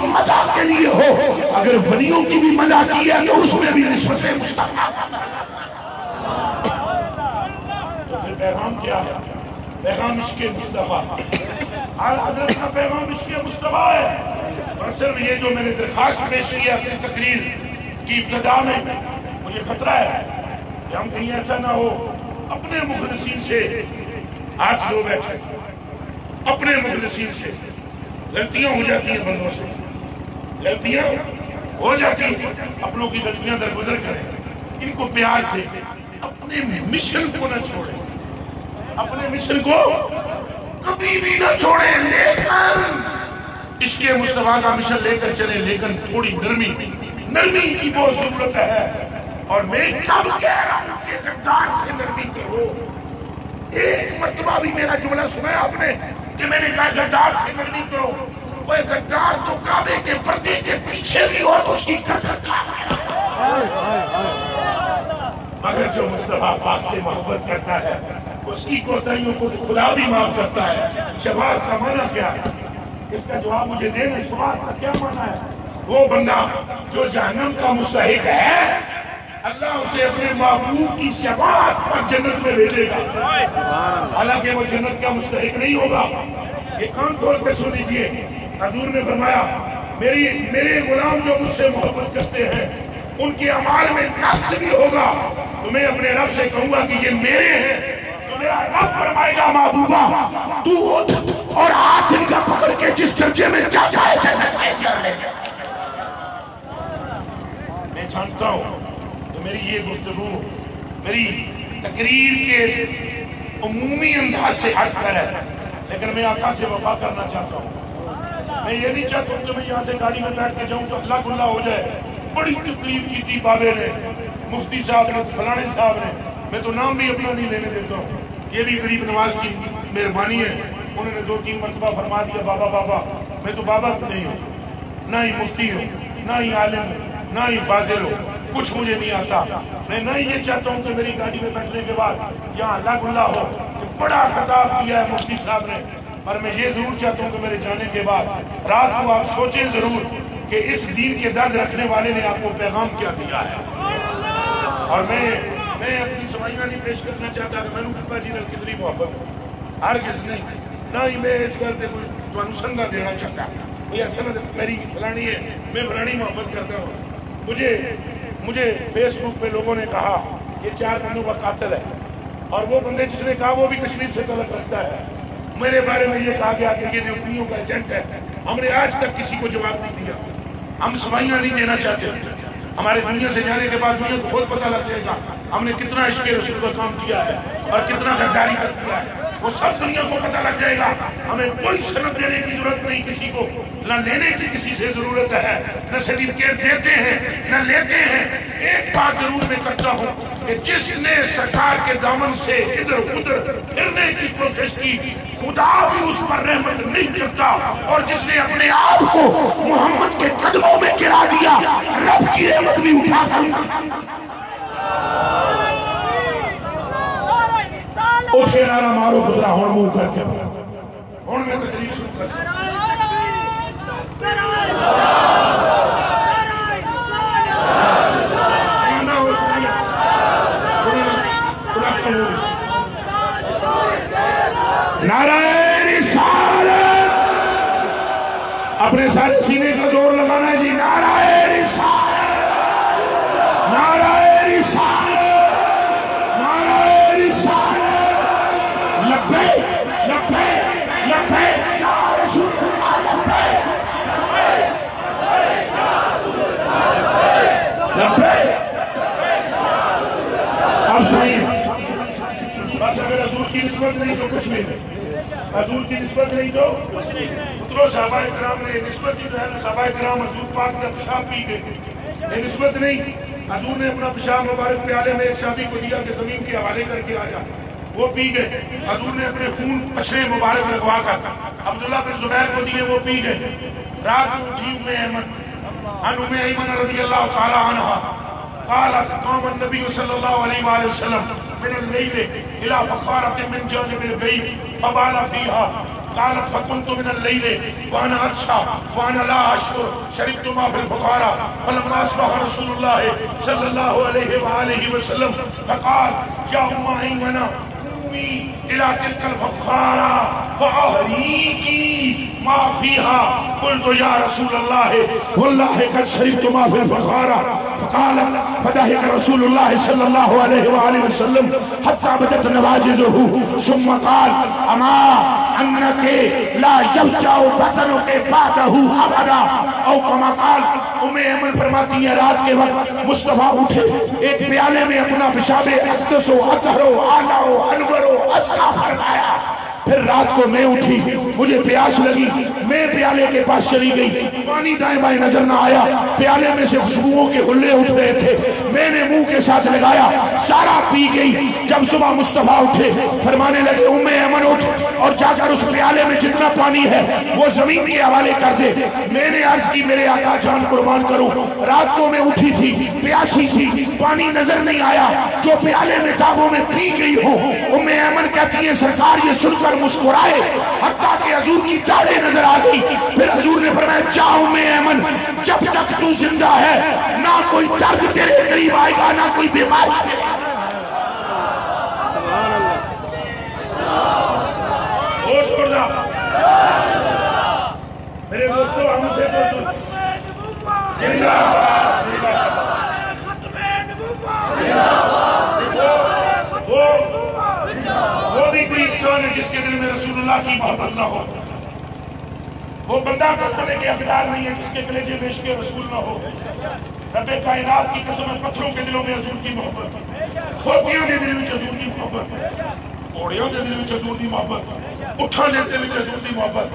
مدح کے لیے ہو، اگر ولیوں کی بھی مدح کی ہے تو اس میں بھی نسبت مصطفیٰ۔ تو پھر پیغام کیا ہے؟ پیغام عشق مصطفیٰ، اعلیٰ حضرت کا پیغام عشق مصطفیٰ ہے۔ اور صرف یہ جو میں نے درخواست پیش کی ہے اپنی تقریر کی ابتدا میں، مجھے خطرہ ہے کہ ہم کہیں ایسا نہ ہو اپنے مخلصین سے ہاتھ دھو بیٹھے، اپنے مخلصین سے غلطیاں ہو جاتی ہیں، بندوں سے غلطیاں ہو جاتی ہیں، اپنوں کی غلطیاں درگزر کریں، ان کو پیار سے اپنے مشن کو نہ چھوڑیں، اپنے مشن کو کبھی بھی نہ چھوڑیں، لیکن عشق مصطفیٰ کا مشن لے کر چلیں، لیکن تھوڑی نرمی کی بہت ضرورت ہے۔ اور میں کب کہہ رہا ہوں کہ غدار سے نرمی کرو؟ ایک مرتبہ بھی میرا جملہ سنا ہے آپ نے کہ میں نے کہا غدار سے نرمی کرو؟ وہ غدار تو کعبے کے پردے کے پیچھے بھی اور اس کی قدر کا مگر جو مصطفیٰ پاک سے محبت کرتا ہے اس کی کوتاہیوں کو خدا بھی معاف کرتا ہے۔ شفاعت کا معنی کیا ہے؟ اس کا جواب مجھے دینا، شفاعت کا کیا معنی ہے؟ وہ بندہ جو جہنم کا مستحق ہے، اللہ اسے اپنے محبوب کی شفاعت پر جنت میں بھیجے گا، حالانکہ وہ جنت کا مستحق نہیں ہوگا۔ ایک کان کھول کے سن لیجیے، حضور نے فرمایا میرے غلام جو مجھ سے محبت کرتے ہیں ان کے اعمال میں نقص بھی ہوگا تو میں اپنے رب سے کہوں گا کہ یہ میرے ہیں، تو میرا رب فرمائے گا محبوبہ تو اٹھ اور ہاتھ ان کا پکڑ کے جس درجے میں چاہتا ہے جنت میں کر لے۔ میں جانتا ہوں کہ میری یہ گفتگو میری تقریر کے عمومی انداز سے ہٹ کر ہے، لیکن میں آقا سے وفا کرنا چاہتا ہوں۔ میں یہ نہیں چاہتا ہوں کہ میں یہاں سے گاڑی میں بیٹھ کے جاؤں تو اللہ گلہ ہو جائے۔ بڑی تقریب کی تھی بابے نے، مفتی صاحب نے، فلانے صاحب نے، میں تو نام بھی اپنا نہیں لینے دیتا ہوں، یہ بھی غریب نواز کی مہربانی ہے۔ انہوں نے 2-3 مرتبہ فرما دیا بابا بابا، میں تو بابا نہیں ہوں، نہ ہی مفتی ہوں، نہ ہی عالم ہوں، نہ ہی فاضل ہوں، کچھ مجھے نہیں آتا۔ میں نہ یہ چاہتا ہوں کہ میری گاڑی میں بیٹھنے کے بعد یہاں اللہ گلہ ہو کہ بڑا خطاب کیا ہے مفتی صاحب نے، پر میں یہ ضرور چاہتا ہوں کہ میرے جانے کے بعد رات کو آپ سوچیں ضرور کہ اس دین کے درد رکھنے والے نے آپ کو پیغام کیا دیا ہے۔ اور میں اپنی سمائیاں نہیں پیش کرنا چاہتا کہ میں نے بابا جی نے کتنی محبت، ہرگز نہیں، نہ ہی میں اس گھر سے کوئی سنگا دینا چاہتا، کوئی ایسا نہ میری فلانی ہے، میں فلانی محبت کرتا ہوں۔ مجھے فیس بک پہ لوگوں نے کہا یہ 4 بندوں کا قاتل ہے، اور وہ بندے جس نے کہا وہ بھی کشمیر سے تعلق رکھتا ہے۔ میرے بارے میں یہ کہا گیا کہ یہ دیوبندیوں کا ایجنٹ ہے، ہم نے آج تک کسی کو جواب نہیں دیا۔ ہم سمائیاں نہیں دینا چاہتے، ہمارے دنیا سے جانے کے بعد دنیا کو خود پتہ لگ جائے گا ہم نے کتنا عشق رسول کا کام کیا ہے اور کتنا غداری کر دیا ہے، وہ سب دنیا کو پتہ لگ جائے گا۔ ہمیں کوئی سند دینے کی ضرورت نہیں کسی کو، نہ لینے کی کسی سے ضرورت ہے، نہ سرٹیفکیٹ دیتے ہیں نہ لیتے ہیں۔ ایک بات ضرور میں کرتا ہوں کہ جس نے سرکار کے دامن سے ادھر ادھر پھرنے کی کوشش کی خدا بھی اس پر رحمت نہیں کرتا، اور جس نے اپنے آپ کو محمد کے قدموں میں گرا دیا رب کی رحمت بھی اٹھا کر اٹھے نارا مارو خدا ہون منہ کر کے ہون میں تقریر شروع کر سکتا نعرہ رسالت، اپنے سارے سینے کا زور لگانا ہے جی، نعرہ رسالت، نعرہ رسالت، نعرہ رسالت، لبیک لبیک لبیک یا رسول اللہ، لبیک لبیک۔ اب سنیے، بس اگر رسول کی نسبت نہیں تو کچھ نہیں، حضور کی نسبت نہیں تو اترو صحابہ کرام نے نسبت ہی جو ہے نا، صحابہ کرام حضور پاک کا پیشاب پی گئے، یہ نسبت نہیں۔ حضور نے اپنا پیشاب مبارک پیالے میں ایک صحابی کو دیا کہ زمین کے حوالے کر کے آیا، وہ پی گئے۔ حضور نے اپنے خون پچھلے مبارک لگوا کر عبداللہ بن زبیر کو دیے، وہ پی گئے۔ رات کو اٹھی ام ایمن رضی اللہ تعالی عنہ قالت قام النبی صلی اللہ علیہ وآلہ وسلم من اللیل الى فقارة من جانب البیت فبال فیہا قالت فکنت من اللیل وانا اتشا وانا لا اشعر شربت ما فی الفقارة فلما اصبح رسول اللہ صلی اللہ علیہ وآلہ وسلم فقال یا ام ایمن قومی الى تلک الفقارة فأہریکی ما فیہا قلت یا رسول اللہ واللہ قد شربت ما فی الفقارة فقال فضحك رسول الله صلى الله عليه وآله وسلم حتى بدت نواجزه ثم قال اما انك لا يرجع بطنك بعده ابدا او كما قال۔ ام ایمن فرماتی ہیں رات کے وقت مصطفیٰ اٹھے، ایک پیالے میں اپنا پیشاب اقدس و اطہر و اعلی و انور و ازکا فرمایا، پھر رات کو میں اٹھی، مجھے پیاس لگی، میں پیالے کے پاس چلی گئی، پانی دائیں بائیں نظر نہ آیا، پیالے میں سے خوشبوؤں کے حلے اٹھ رہے تھے، میں نے منہ کے ساتھ لگایا، سارا پی گئی۔ جب صبح مصطفیٰ اٹھے فرمانے لگے ام ایمن اٹھ اور جا کر اس پیالے میں جتنا پانی ہے وہ زمین کے حوالے کر دے۔ میں نے عرض کی میرے آقا جان قربان کروں، رات کو میں اٹھی تھی، پیاسی تھی، پانی نظر نہیں آیا، جو پیالے میں تھا وہ میں پی گئی ہوں۔ ام ایمن کہتی ہے سرکار یہ سن کر مسکرائے حتیٰ کہ حضور کی داڑھی نظر آ گئی۔ پھر حضور نے فرمایا جا ام ایمن، جب تک تو زندہ ہے نہ کوئی درد تیرے قریب آئے گا نہ کوئی بیماری۔ اور چھوڑنا میرے دوستو ہم سے زندہ آباد، زندہ وہ بھی کوئی انسان ہے جس کے دل میں رسول اللہ کی محبت نہ ہو، وہ بندہ کرنے کے حقدار نہیں ہے جس کے کلیجے میں عشق رسول نہ ہو۔ رب کائنات کی قسم ہے پتھروں کے دلوں میں حضور کی محبت، کھوتیوں کے دل میں حضور کی محبت، گھوڑیوں کے دل میں حضور کی محبت، اٹھان کے دل میں حضور کی محبت۔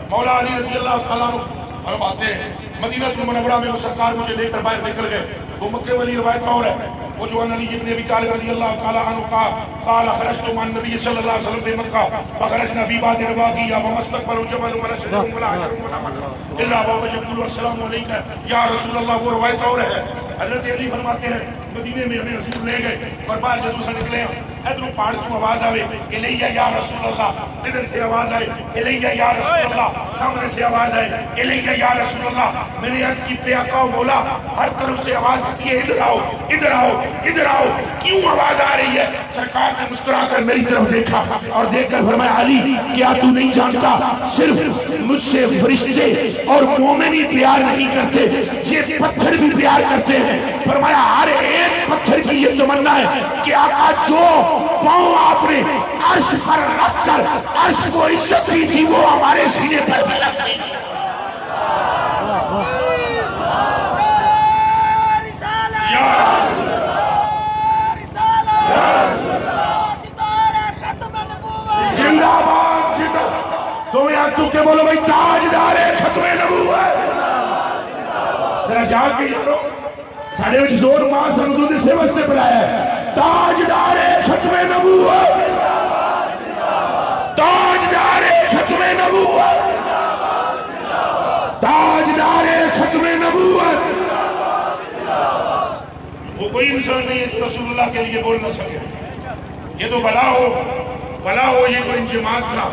مولا علی رضی اللہ تعالیٰ عنہ فرماتے ہیں مدینہ المنورہ میں وہ سرکار مجھے لے کر باہر نکل گئے۔ وہ مکے والی روایت اور ہے، وہ جو علی ابن ابی طالب رضی اللہ تعالیٰ عنہ کا قال خرجت مع النبی صلی اللہ علیہ وسلم بمکہ فخرجنا فی بعض الرواقی وما استقبل جبل ولا شجر ولا حجر ولا مطر الا وهو يقول السلام علیک یا رسول اللہ۔ وہ روایت اور ہے، حضرت علی فرماتے ہیں مدینے میں ہمیں حضور لے گئے اور باہر جدو سے نکلے ادھر پہاڑ چوں آواز آوے الیہ یا رسول اللہ، ادھر سے آواز آئے الیہ یا رسول اللہ، سامنے سے آواز آئے الیہ یا رسول اللہ۔ میں نے عرض کی پہ آقا و مولا ہر طرف سے آواز آتی ہے ادھر آؤ ادھر آؤ ادھر آؤ، کیوں آواز آ رہی ہے؟ سرکار نے مسکرا کر میری طرف دیکھا اور دیکھ کر فرمایا علی کیا تو نہیں جانتا صرف مجھ سے فرشتے اور مومن ہی پیار نہیں کرتے، یہ پتھر بھی پیار کرتے ہیں۔ فرمایا ہر ایک پتھر کی یہ تمنا ہے کہ آقا جو پاؤں آپ نے عرش پر رکھ کر عرش کو عزت دی تھی وہ ہمارے سینے پر بھی رکھ دی۔ زندہ آباد زندہ تمہیں آج چکے بولو بھائی تاجدار ختم نبوت۔ ذرا جاگ کے یارو ساڑھے وچ زور ماں سندو دے سے وستے پلایا ہے تاجدار ختم نبوت، تاجدار ختم نبوت، تاجدار ختم نبوت۔ وہ کوئی انسان نہیں ہے جو رسول اللہ کے لیے بول نہ سکے۔ یہ تو بلا ہو یہ کوئی انجماعت تھا،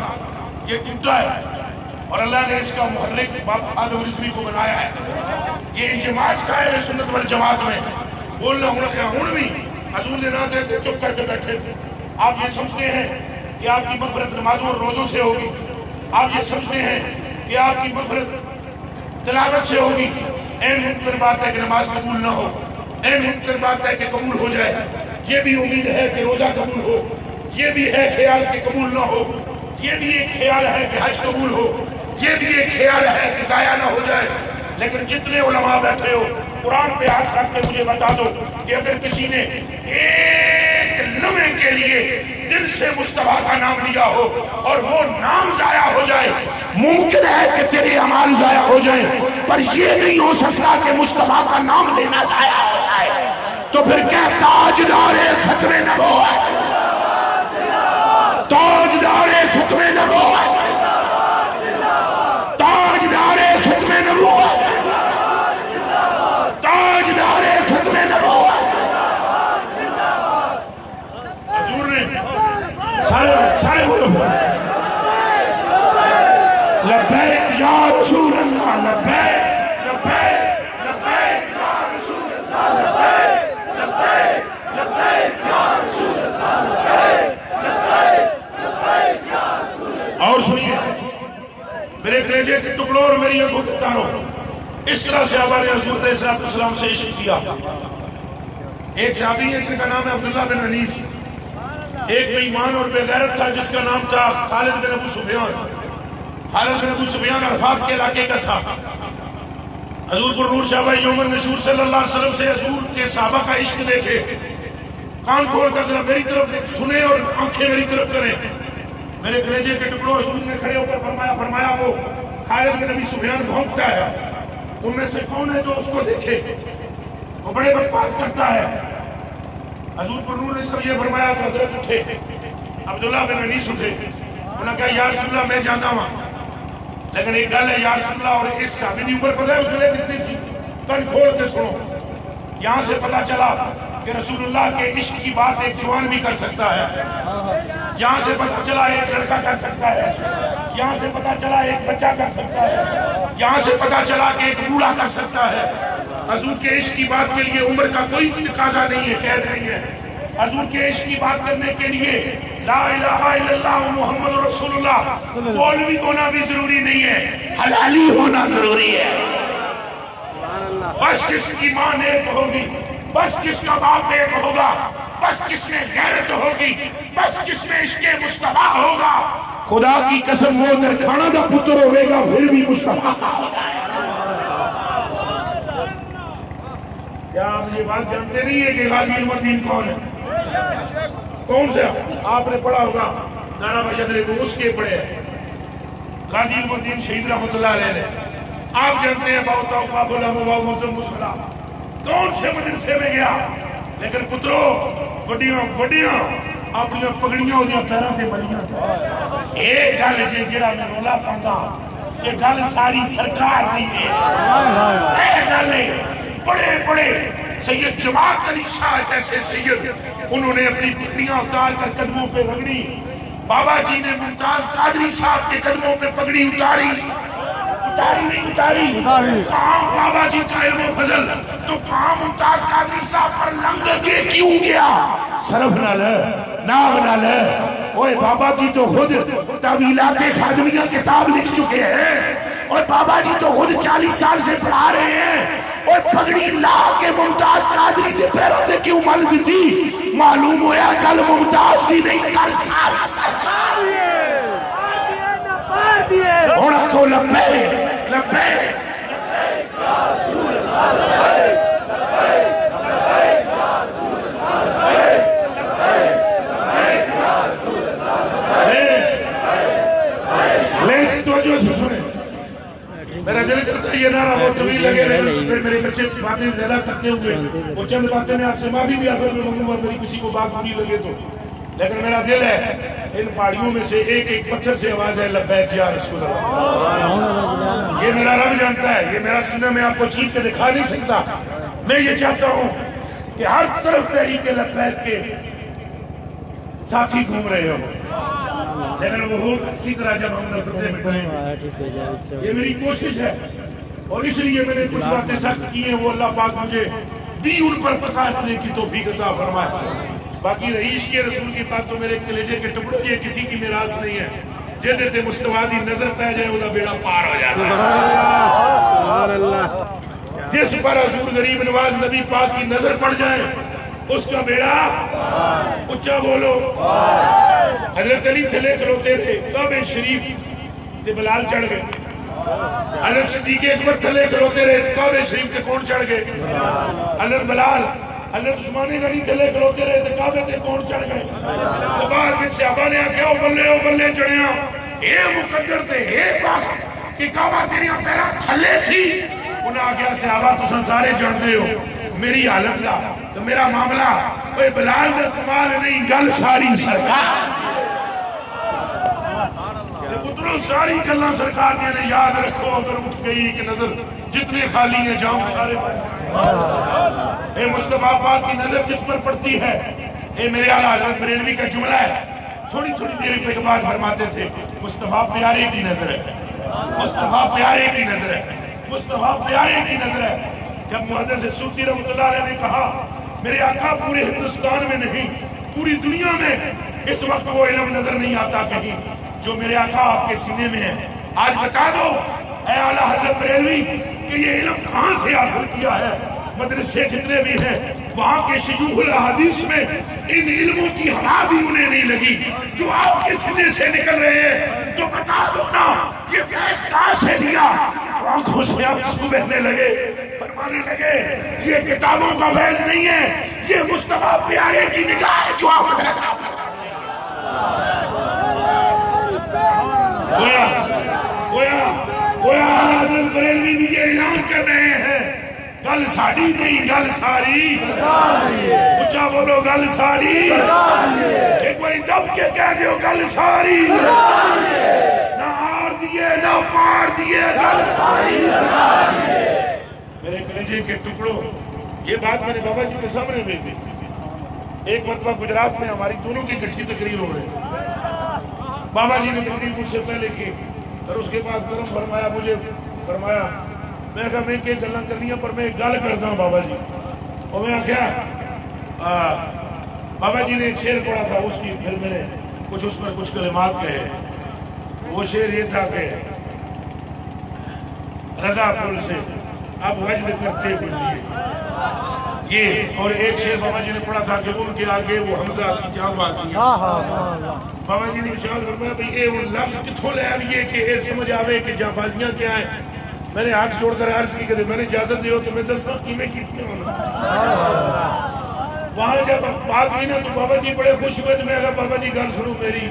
یہ ٹوٹا ہے اور اللہ نے اس کا محرک باب آدم رضوی کو بنایا ہے۔ یہ انجماعت کا ہے سنت والجماعت میں بولنا ہون بھی حضور نے نہ دیتے چپ کر کے بیٹھے تھے۔ آپ یہ سمجھتے ہیں کہ آپ کی مغفرت نمازوں اور روزوں سے ہوگی، آپ یہ سمجھتے ہیں کہ آپ کی مغفرت تلاوت سے ہوگی۔ این ممکن بات ہے کہ نماز قبول نہ ہو، این ممکن بات ہے کہ قبول ہو جائے، یہ بھی امید ہے کہ روزہ قبول ہو، یہ بھی ہے خیال کہ قبول نہ ہو، یہ بھی ایک خیال ہے کہ حج قبول ہو، یہ بھی ایک خیال ہے کہ ضائع نہ ہو جائے۔ لیکن جتنے علماء بیٹھے ہو قرآن پہ ہاتھ رکھ کے مجھے بتا دو کہ اگر کسی نے ایک لمحے کے لیے دل سے مصطفیٰ کا نام لیا ہو اور وہ نام ضائع ہو جائے، ممکن ہے کہ تیرے اعمال ضائع ہو جائیں پر یہ نہیں ہو سکتا کہ مصطفیٰ کا نام لینا ضائع ہو جائے۔ تو پھر کہ تاجدار ختم نبوت، تاجدار ختم نبوت، تاجدار ختم نبوت، تاجدار ختم نبوت۔ حضور نے سارے بولو لبیک یا رسول اللہ، لبیک لبیک لبیک یا رسول اللہ، لبیک لبیک لبیک یا رسول اللہ، لبیک لبیک لبیک یا رسول اللہ۔ اور سنیے میرے کلیجے کے ٹکڑوں اور میری آنکھوں کے تاروں، اس طرح صحابہ نے حضور علیہ السلام سے عشق کیا۔ ایک صحابی ہے جن کا نام ہے عبداللہ بن انیس، ایک بے ایمان اور بے غیرت تھا جس کا نام تھا خالد بن ابو سفیان۔ خالد بن ابو سفیان عرفات کے علاقے کا تھا۔ حضور پر نور شاہ بھائی یوم النشور صلی اللہ علیہ وسلم سے حضور کے صحابہ کا عشق دیکھے، کان کھول کر ذرا میری طرف سنیں اور آنکھیں میری طرف کریں۔ میرے کلیجے کے ٹکڑوں حضور نے کھڑے ہو کر فرمایا وہ خالد بن ابی سفیان بھونکتا ہے، تم میں سے کون ہے جو اس کو دیکھے؟ وہ بڑے بکواس کرتا ہے۔ حضور پر نور نے جب یہ فرمایا تو حضرت اٹھے، عبداللہ بن انیس اٹھے، انہوں نے کہا یا رسول اللہ میں جانتا ہوں، لیکن ایک گل ہے یا رسول اللہ، اور اس صحابی کی عمر پتہ ہے اس ویلے کتنی سی؟ کن کھول کے سنو۔ یہاں سے پتہ چلا کہ رسول اللہ کے عشق کی بات ایک جوان بھی کر سکتا ہے، یہاں سے پتہ چلا ایک لڑکا کر سکتا ہے، یہاں سے پتہ چلا ایک بچہ کر سکتا ہے، یہاں سے پتہ چلا کہ ایک بوڑھا کر سکتا ہے۔ حضور کے عشق کی بات کے لیے عمر کا کوئی تقاضا نہیں ہے، قید نہیں ہے۔ حضور کے عشق کی بات کرنے کے لیے لا الہ الا اللہ محمد رسول اللہ مولوی ہونا بھی ضروری نہیں ہے، حلالی ہونا ضروری ہے۔ بس جس کی ماں نیک ہوگی، بس جس کا باپ نیک ہوگا، بس جس میں غیرت ہوگی، بس جس میں عشق مصطفیٰ ہوگا، خدا کی قسم وہ درخانہ دا پتر ہوئے گا پھر بھی مصطفیٰ ہوگا۔ کیا آپ یہ بات جانتے نہیں ہے کہ غازی علم الدین کون ہے؟ کون سے آپ نے پڑھا ہوگا نانا بجدرے کو اس کے پڑھے ہیں، غازی علم الدین شہید رحمت اللہ علیہ نے۔ آپ جانتے ہیں باؤتا باب علم و موزم مسخلا کون سے مدرسے میں گیا، لیکن پترو وڈیاں اپنی پگڑیاں ہوئی پیروں تے ملیاں۔ ایک گل جڑا میں رولا پاؤں کہ گل ساری سرکار دی ہے، اے گل بڑے بڑے سید جماعت علی شاہ جیسے سید انہوں نے اپنی پگڑیاں اتار کر قدموں پہ رگڑی، بابا جی نے ممتاز قادری صاحب کے قدموں پہ پگڑی اتاری نہیں اتاری، کام بابا جی کا علم و فضل تو کام ممتاز قادری صاحب پر لنگ کے کیوں گیا؟ صرف نہ لے نام نہ لے، اوہ بابا جی تو خود تعویلات خادمیہ کتاب لکھ چکے ہیں، اور بابا جی تو خود 40 سال سے پڑھا رہے ہیں، اور پگڑی لا کے ممتاز قادری دے پیروں سے کیوں مل دیتی؟ معلوم ہویا کل ممتاز بھی نہیں، کل ساری سرکار ہونا کو لبے لبے یا رسول اللہ لبے لبے یا رسول اللہ لبے لبے یا رسول اللہ لے توجہ سے سنیں۔ میرا دل کرتا ہے یہ نعرہ بہت طویل لگے، لیکن پھر میرے بچے باتیں زیادہ کرتے ہوئے وہ چند باتیں میں آپ سے معافی بھی آخر میں مانگوں گا میری کسی کو بات بری لگے تو، لیکن میرا دل ہے ان پہاڑیوں میں سے ایک ایک پتھر سے آواز ہے لبیک یا رسول اللہ۔ یہ میرا رب جانتا ہے، یہ میرا سینہ میں آپ کو چیز کے دکھا نہیں سکتا۔ میں یہ چاہتا ہوں کہ ہر طرف تحریک لبیک کے ساتھی گھوم رہے ہو، لیکن وہ اسی طرح جب ہم نفرتیں مٹائیں، یہ میری کوشش ہے، اور اس لیے میں نے کچھ باتیں سخت کی ہیں، وہ اللہ پاک مجھے بھی ان پر پکارنے کی توفیق عطا فرمائے۔ باقی رہی عشق رسول کی بات تو میرے کلیجے کے ٹکڑوں یہ کسی کی میراث نہیں ہے، جدے تے مصطفیٰ دی نظر پہ جائے وہ بیڑا پار ہو جاتا ہے۔ جس پر حضور غریب نواز نبی پاک کی نظر پڑ جائے اس کا بیڑا اچھا بولو۔ حضرت علی تھلے کھلوتے تھے، کعبہ شریف تے بلال چڑھ گئے، حضرت صدیق اکبر تھلے کھلوتے رہے، کعبہ شریف تے کون چڑھ گئے؟ حضرت بلال۔ حضرت عثمان غنی تھلے کھلوتے رہے تھے، کعبے تے کون چڑھ گئے؟ تو بعد میں صحابہ نے آکے او بلے چڑھیاں، اے مقدر تے اے پاک کہ کعبہ تیریاں پیرا تھلے سی۔ انہاں آگیا صحابہ تساں سارے جڑ دے ہو میری حالت دا تو میرا معاملہ اوے بلال دا کمال نہیں، گل ساری سرکار پتروں ساری گلاں سرکار دیا نے یاد رکھو، اگر اٹھ گئی کہ نظر جتنے خالی ہیں جاؤں سارے پر۔ اے مصطفیٰ پاک کی نظر جس پر پڑتی ہے، اے میرے اعلیٰ حضرت بریلوی کا جملہ ہے، تھوڑی دیر کے بعد فرماتے تھے مصطفیٰ پیارے کی نظر ہے، مصطفیٰ پیارے کی نظر ہے، مصطفیٰ پیارے کی نظر ہے۔ جب محدث صوفی رحمت اللہ علیہ نے کہا میرے آقا پورے ہندوستان میں نہیں پوری دنیا میں اس وقت وہ علم نظر نہیں آتا کہیں جو میرے آقا آپ کے سینے میں ہے، آج بتا دو اے اعلیٰ حضرت بریلوی کہ یہ علم کہاں سے حاصل کیا ہے؟ مدرسے جتنے بھی ہیں وہاں کے شیوخ الحدیث میں ان علموں کی ہوا بھی انہیں نہیں لگی جو آپ کے سینے سے نکل رہے ہیں، تو بتا دو نا یہ فیض کہاں سے دیا؟ آنکھوں سے آنسو بہنے لگے، فرمانے لگے یہ کتابوں کا فیض نہیں ہے، یہ مصطفیٰ پیارے کی نگاہ ہے جو آپ گل ساڑی نہیں گل ساری اچھا بولو گل ساری ایک بار دب کے کہہ دیو گل ساری نہ ہار دیے نہ پار دیے گل ساری میرے کلیجے کے ٹکڑوں یہ بات میں نے بابا جی کے سامنے میں تھی ایک مرتبہ گجرات میں ہماری دونوں کی گٹھی تقریر ہو رہے تھے بابا جی نے تقریر مجھ سے پہلے کی اور اس کے بعد کرم فرمایا مجھے فرمایا میں کہا میں کہ گلہ کرنی ہے پر میں ایک گل کرتا ہوں بابا جی اور میں کیا بابا جی نے ایک شعر پڑھا تھا اس کی پھر میں نے اس پر کچھ کلمات کہے وہ شعر یہ تھا کہ رضا پل سے اب وجد کرتے ہوئے یہ اور ایک شعر بابا جی نے پڑھا تھا کہ ان کے آگے وہ حمزہ کی جاں بازی بابا جی نے اشارت فرمایا بھئی اے وہ لفظ کتھوں لے آئیے کہ اے سمجھ آوے کہ جاں بازیاں کیا ہیں میں نے ہاتھ جوڑ کر عرض کی کہ میں نے اجازت دیو تو میں 10 قیمیں کی تھی ہونا وہاں جب بات ہوئی نا تو بابا جی بڑے خوش ہوئے تو میں اگر بابا جی گل سنو میری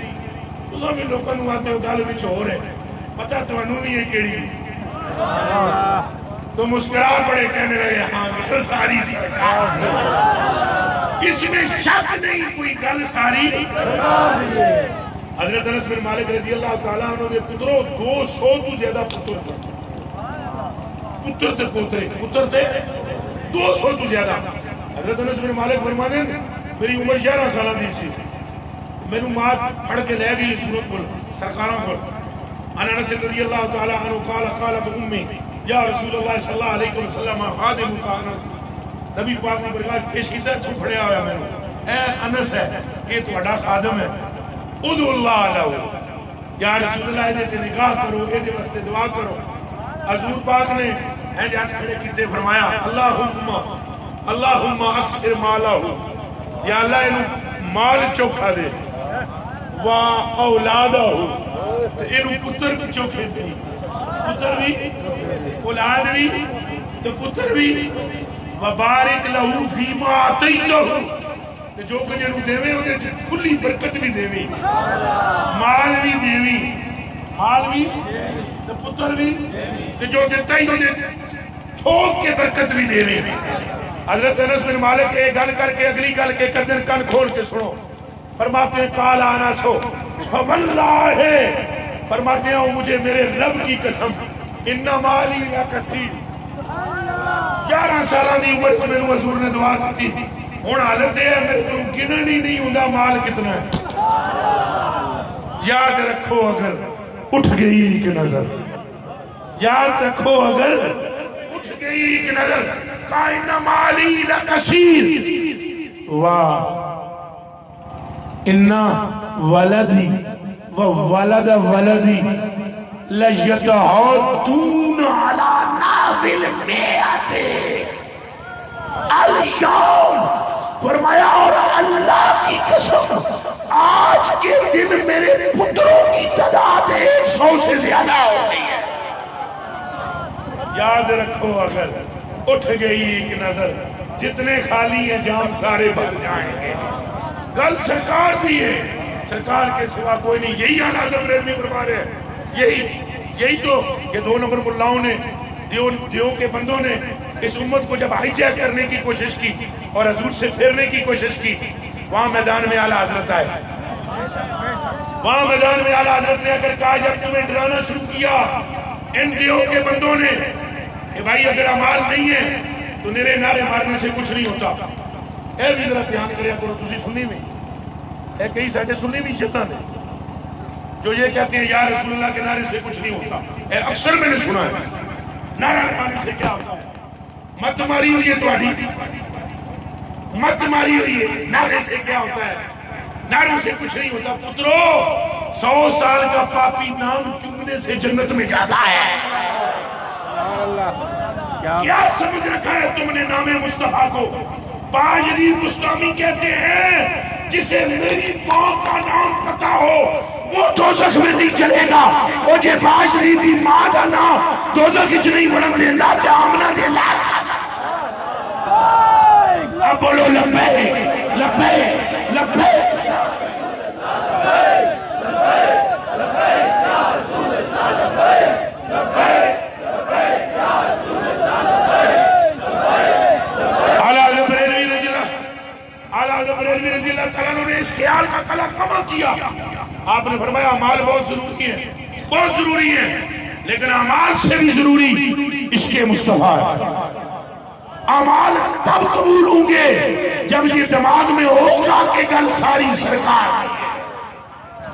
تو سب ان لوگوں نے آتے ہو گل وچ ہو رہے پتہ تو انہوں نہیں ہے کیڑی تو مسکرا پڑے کہنے لگے ہاں گل ساری سرکار اس میں شک نہیں کوئی گل ساری حضرت انس بن مالک رضی اللہ تعالیٰ عنہ نے پتروں 200 تو زیادہ پتر تھے پتر تھے پوترے پتر تھے 200 تو زیادہ حضرت انس بن مالک فرمانے میری عمر 11 سالہ دی سی میں نے ماں پھڑ کے لے گئی صورت پر سرکاروں پر انس رضی اللہ تعالیٰ عنہ قالت امی یا رسول اللہ صلی اللہ علیہ وسلم خادم کا انس نبی پاک نے برکات پیش کی تو پھڑیا ہویا میں نے اے انس ہے یہ تو اڈا خادم ہے ادعو اللہ علیہ یا رسول اللہ نے تے نگاہ کرو اے دے واسطے دعا کرو حضور پاک نے ہاتھ کھڑے کیتے فرمایا اللہم اکثر مالہ یا اللہ انہوں مال چوکھا دے و اولادہ تو انہوں پتر بھی چوکھے دے پتر بھی اولاد بھی تو پتر بھی وبارک لہو فیما آتیتہ جو کہ جنہوں دیوے انہیں کھلی برکت بھی دیوی مال بھی دیوی مال بھی تو پتر بھی تو جو دیتا ہی انہیں ٹھوک کے برکت بھی دیوی حضرت انس بن مالک ایک گل کر کے اگلی گل کے کردن کن کھول کے سنو فرماتے ہیں قال انس ہو فواللہ فرماتے ہیں مجھے میرے رب کی قسم انہ مالی یا کثیر 11 سالہ دی عمر میں نے حضور نے دعا دیتی ہون حالت ہے میرے کو گنن ہی نہیں ہوندہ مال کتنا ہے یاد رکھو اگر اٹھ گئی ایک نظر یاد رکھو اگر اٹھ گئی ایک نظر کائنہ مالی لکثیر انہ ولدی وولد ولدی لَيَتَحَدُّونَ عَلَى نَافِلِ مِئَتِ الْيَوْمِ فرمایا اور اللہ کی قسم آج کے دن میرے پتروں کی تعداد 100 سے زیادہ ہو گئی ہے یاد رکھو اگر اٹھ گئی ایک نظر جتنے خالی ہیں جام سارے بھر جائیں گے گل سرکار دی ہے سرکار کے سوا کوئی نہیں یہی آلہ عظم ریلمی فرما رہے ہیں یہی تو یہ 2 نمبر ملاؤں نے دیو کے بندوں نے اس امت کو جب ہائی جیک کرنے کی کوشش کی اور حضور سے پھیرنے کی کوشش کی وہاں میدان میں اعلیٰ حضرت آئے وہاں میدان میں اعلیٰ حضرت نے اگر کہا جب تمہیں ڈرانا شروع کیا ان دیو کے بندوں نے کہ بھائی اگر عمال نہیں ہے تو نرے نعرے مارنے سے کچھ نہیں ہوتا اے بھی ذرا دھیان کریا کرو تسی سنی میں اے کئی سائٹیں سنی بھی شیطان نے جو یہ کہتے ہیں یا رسول اللہ کے نعرے سے کچھ نہیں ہوتا اے اکثر میں نے سنا ہے نعرہ لگانے سے کیا ہوتا ہے مت ماری ہوئی ہے تمہاری مت ماری ہوئی ہے نعرے سے کیا ہوتا ہے نعروں سے کچھ نہیں ہوتا پترو 100 سال کا پاپی نام چومنے سے جنت میں جاتا ہے کیا سمجھ رکھا ہے تم نے نام مصطفیٰ کو باجری مستامی کہتے ہیں جسے میری ماں کا نام پتا ہو وہ دوزخ میں نہیں چلے گا وہ جے باجری دی ماں دا نام دوزخ اچھ نہیں بڑھن دے اللہ جا آمنہ دے اللہ اب بولو لبے لبے لبے اعلیٰ حضرت بریلوی رضی اللہ تعالیٰ نے اس خیال کا کلا کما کیا. آپ نے فرمایا اعمال بہت ضروری ہے، بہت ضروری ہے، لیکن اعمال سے بھی ضروری عشق مصطفیٰ ہے. اعمال تب قبول ہوں گے جب یہ دماغ میں ہوگا کہ گل ساری سرکار،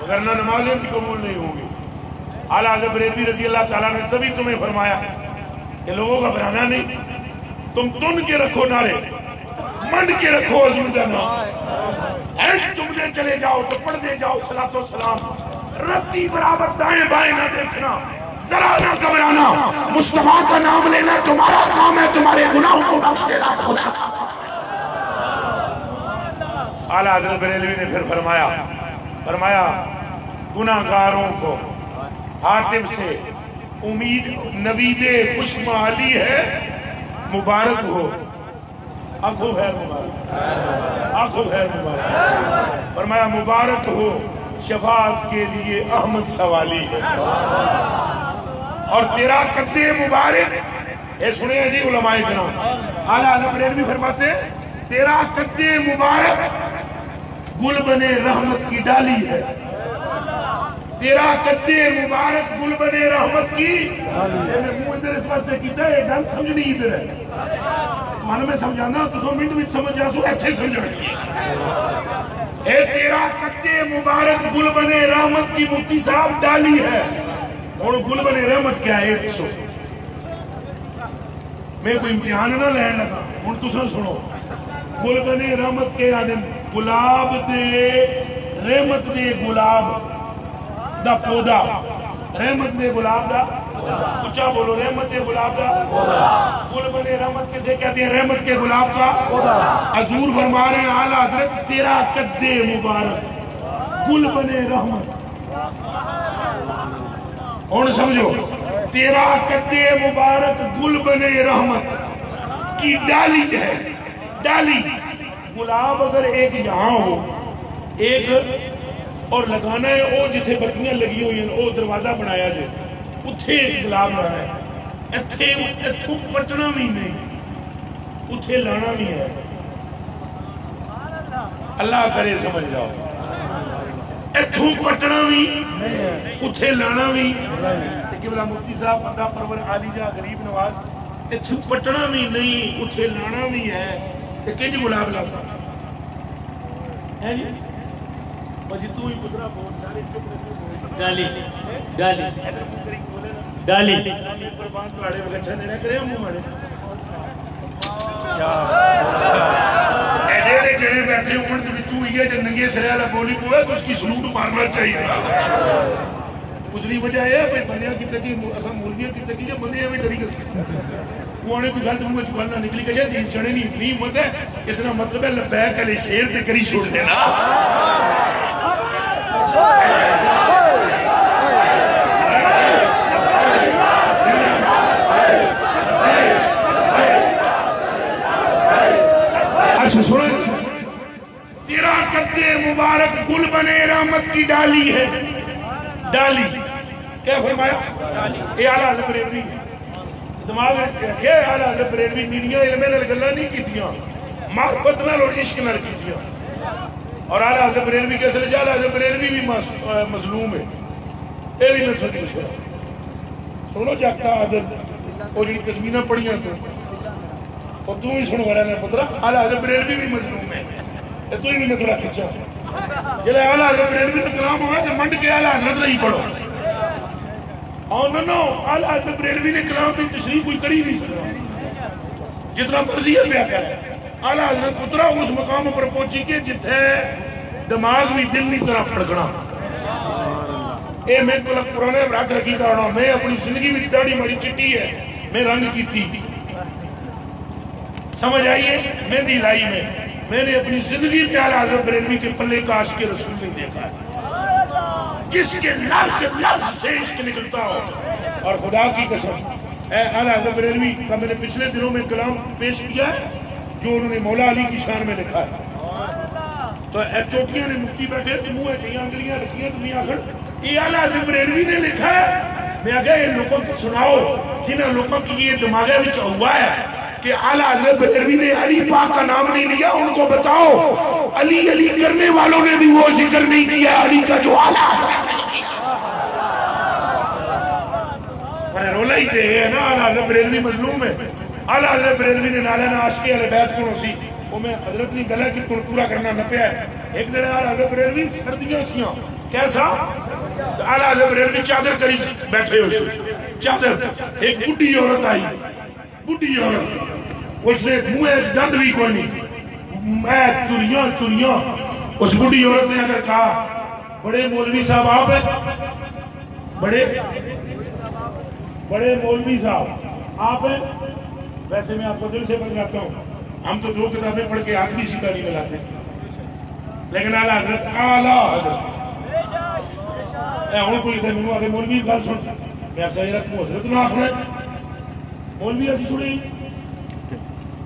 ورنہ نمازیں بھی قبول نہیں ہوں گی. اعلیٰ حضرت بریلوی رضی اللہ تعالیٰ نے تبھی تمہیں فرمایا کہ لوگوں کا گھبرانا نہیں، تم تن کے رکھو نعرے، منڈ کے رکھو حضور کا نام، اینڈ چمدے چلے جاؤ تو پڑھتے جاؤ صلاۃ و سلام، رتی برابر دائیں بائیں نہ دیکھنا، ذرا نہ گھبرانا. مصطفیٰ کا نام لینا تمہارا کام ہے، تمہارے گناہوں کو بخش دینا خدا کا. اعلیٰ حضرت بریلوی نے پھر فرمایا گناہگاروں کو حاتم سے امید نوید خوشمالی ہے، مبارک ہو. آنکھوں خیر مبارک، آنکھوں خیر مبارک. فرمایا مبارک ہو شفاعت کے لیے احمد سوالی ہے، اور تیرا قد مبارک. اے سنیں جی علماء کرام، اعلیٰ حضرت بریلوی فرماتے تیرا قد مبارک گل بنے رحمت کی ڈالی ہے. تیرا قد مبارک گل بنے رحمت کی. میں منہ ادھر اس واسطے کیتا ہے، گل سمجھنی ادھر ہے، من میں سمجھانا تو 100 منٹ میں سمجھ جاسو ایتھے سمجھانی. اے تیرا قد مبارک گل بنے رحمت کی مفتی صاحب ڈالی ہے. اور گل بنے رحمت کیا ہے سو میں کوئی امتحان نہ لین لگا ہوں تساں سنو. گل بنے رحمت کے آدم گلاب دے رحمت دے گلاب دا پودا، رحمت دے گلاب دا اچھا بولو، رحمت دے گلاب دا گل بنے رحمت کسے کہتے ہیں؟ رحمت کے گلاب کا. حضور فرما رہے ہیں اعلیٰ حضرت تیرا قد مبارک گل بنے رحمت. اور سمجھو تیرا قد مبارک گل بنے رحمت کی ڈالی ہے. ڈالی گلاب اگر ایک یہاں ہو ایک اور لگانا ہے او جتھے بتیاں لگی ہوئی ہیں او دروازہ بنایا جائے اتھے ایک گلاب لانا ہے، اتھوں پٹنا بھی نہیں، اتھے لانا بھی ہے. اللہ کرے سمجھ جاؤ، اتھوں پٹنا بھی اتھے لانا بھی. قبلہ مفتی صاحب بندہ پرور عالی جا غریب نواز، اتھوں پٹنا بھی نہیں اتھے لانا بھی ہے. تو کنج گلاب لا سا ہے جی جی تو ہی پترا بہت سارے چپ رہے ڈالی ڈالی ڈالی قربان تواڑے بگچھا دینا کرے ہم مارے ایڈے ایڈے جڑے بیٹھے عمر سے بچو ہی ہے جو ننگے سرے والا بولی پوے تو اس کی سلوٹ مارنا چاہیے. اس لیے وجہ ہے کہ بندیاں کی تکی اساں مولویاں کی تکی جو بندیاں بھی ڈری گئے وہ آنے کوئی غلط منہ چکلنا نکلی کہ جائے اس جڑے نہیں اتنی ہمت ہے. اس نے مطلب ہے لبیک علی شیر تے کری چھوڑ دینا. اچھا سنیں تیرا قد مبارک گل بنے رحمت کی ڈالی ہے. ڈالی کیا فرمایا؟ اے اعلیٰ حضرت بریلوی دماغ رکھے اعلیٰ حضرت بریلوی نیریاں علمیں نال گلاں نہیں کیتیاں، معرفت نال اور عشق نال کیتیاں. اور اعلیٰ حضرت بریلوی کیسے لے اعلیٰ حضرت بریلوی بھی مظلوم ہے. اے بھی نفس کی مشکل سنو جاگتا عادت وہ جڑی تسمینہ پڑھیاں تو اور تو ہی سنو گھر ہے پترہ اعلیٰ حضرت بریلوی بھی مظلوم ہے. تو ہی میں تھوڑا کھچا جلے اعلیٰ حضرت بریلوی سے کلام ہوا ہے منڈ کے اعلیٰ حضرت نہیں پڑھو. اور نو اعلیٰ حضرت بریلوی نے کلام میں تشریح کوئی کری نہیں سکتا جتنا مرضی ہے پیا کرے. اعلیٰ حضرت پترہ اس مقام پر پہنچی کے جتھے دماغ بھی دل نہیں طرح پھڑکنا. اے میں کلک پرانے رات رکھی کرنا میں اپنی زندگی میں داڑھی ماری چٹی ہے میں رنگ کی تھی سمجھ آئیے مہندی لائی میں نے اپنی زندگی میں اعلیٰ حضرت بریلوی کے پلے کاش کے رسول نہیں دیکھا ہے جس کے لفظ سے عشق نکلتا ہو. اور خدا کی قسم اے اعلیٰ حضرت بریلوی کا میں نے پچھلے دنوں میں کلام پیش کیا ہے جو انہوں نے مولا علی کی شان میں لکھا ہے. تو اے چوٹیاں نے مفتی بیٹھے تو منہ چاہیے انگلیاں رکھیاں تمہیں آخر یہ اعلیٰ حضرت بریلوی نے لکھا ہے. میں آگیا یہ لوگوں کو سناؤ جنہاں لوگوں کی یہ دماغے میں ہوا ہے کہ اعلیٰ حضرت بریلوی نے علی پاک کا نام نہیں لیا. ان کو بتاؤ علی علی کرنے والوں نے بھی وہ ذکر نہیں کیا علی کا جو اعلیٰ حضرت نے کیا. میں رولا ہی تھے نا اعلیٰ حضرت بریلوی مظلوم ہے. اعلیٰ حضرت بریلوی نے نالا نا عاشقی اہل بیت کو سی وہ میں حضرت نہیں گلا کی پورا کرنا نہ پیا ہے. ایک دن اعلیٰ حضرت بریلوی سردیاں سیاں کیسا اعلیٰ حضرت بریلوی چادر کری بیٹھے ہوئے سے چادر. ایک بڈھی عورت آئی, بڈھی عورت, اس نے منہ دند بھی کوئی نہیں, میں چوریاں چوریاں. اس بڈھی عورت نے اگر کہا بڑے مولوی صاحب آپ ہیں, بڑے مولوی صاحب آپ ہیں, ویسے میں آپ کو دل سے بتلاتا ہوں ہم تو 2 کتابیں پڑھ کے ہاتھ بھی سیدھا نہیں ملاتے, لیکن اعلیٰ حضرت ہوں کوئی ادھر منو آگے مولوی گل سن میں اکثر یہ رکھوں حضرت نہ آخنا مولوی آگی چھوڑی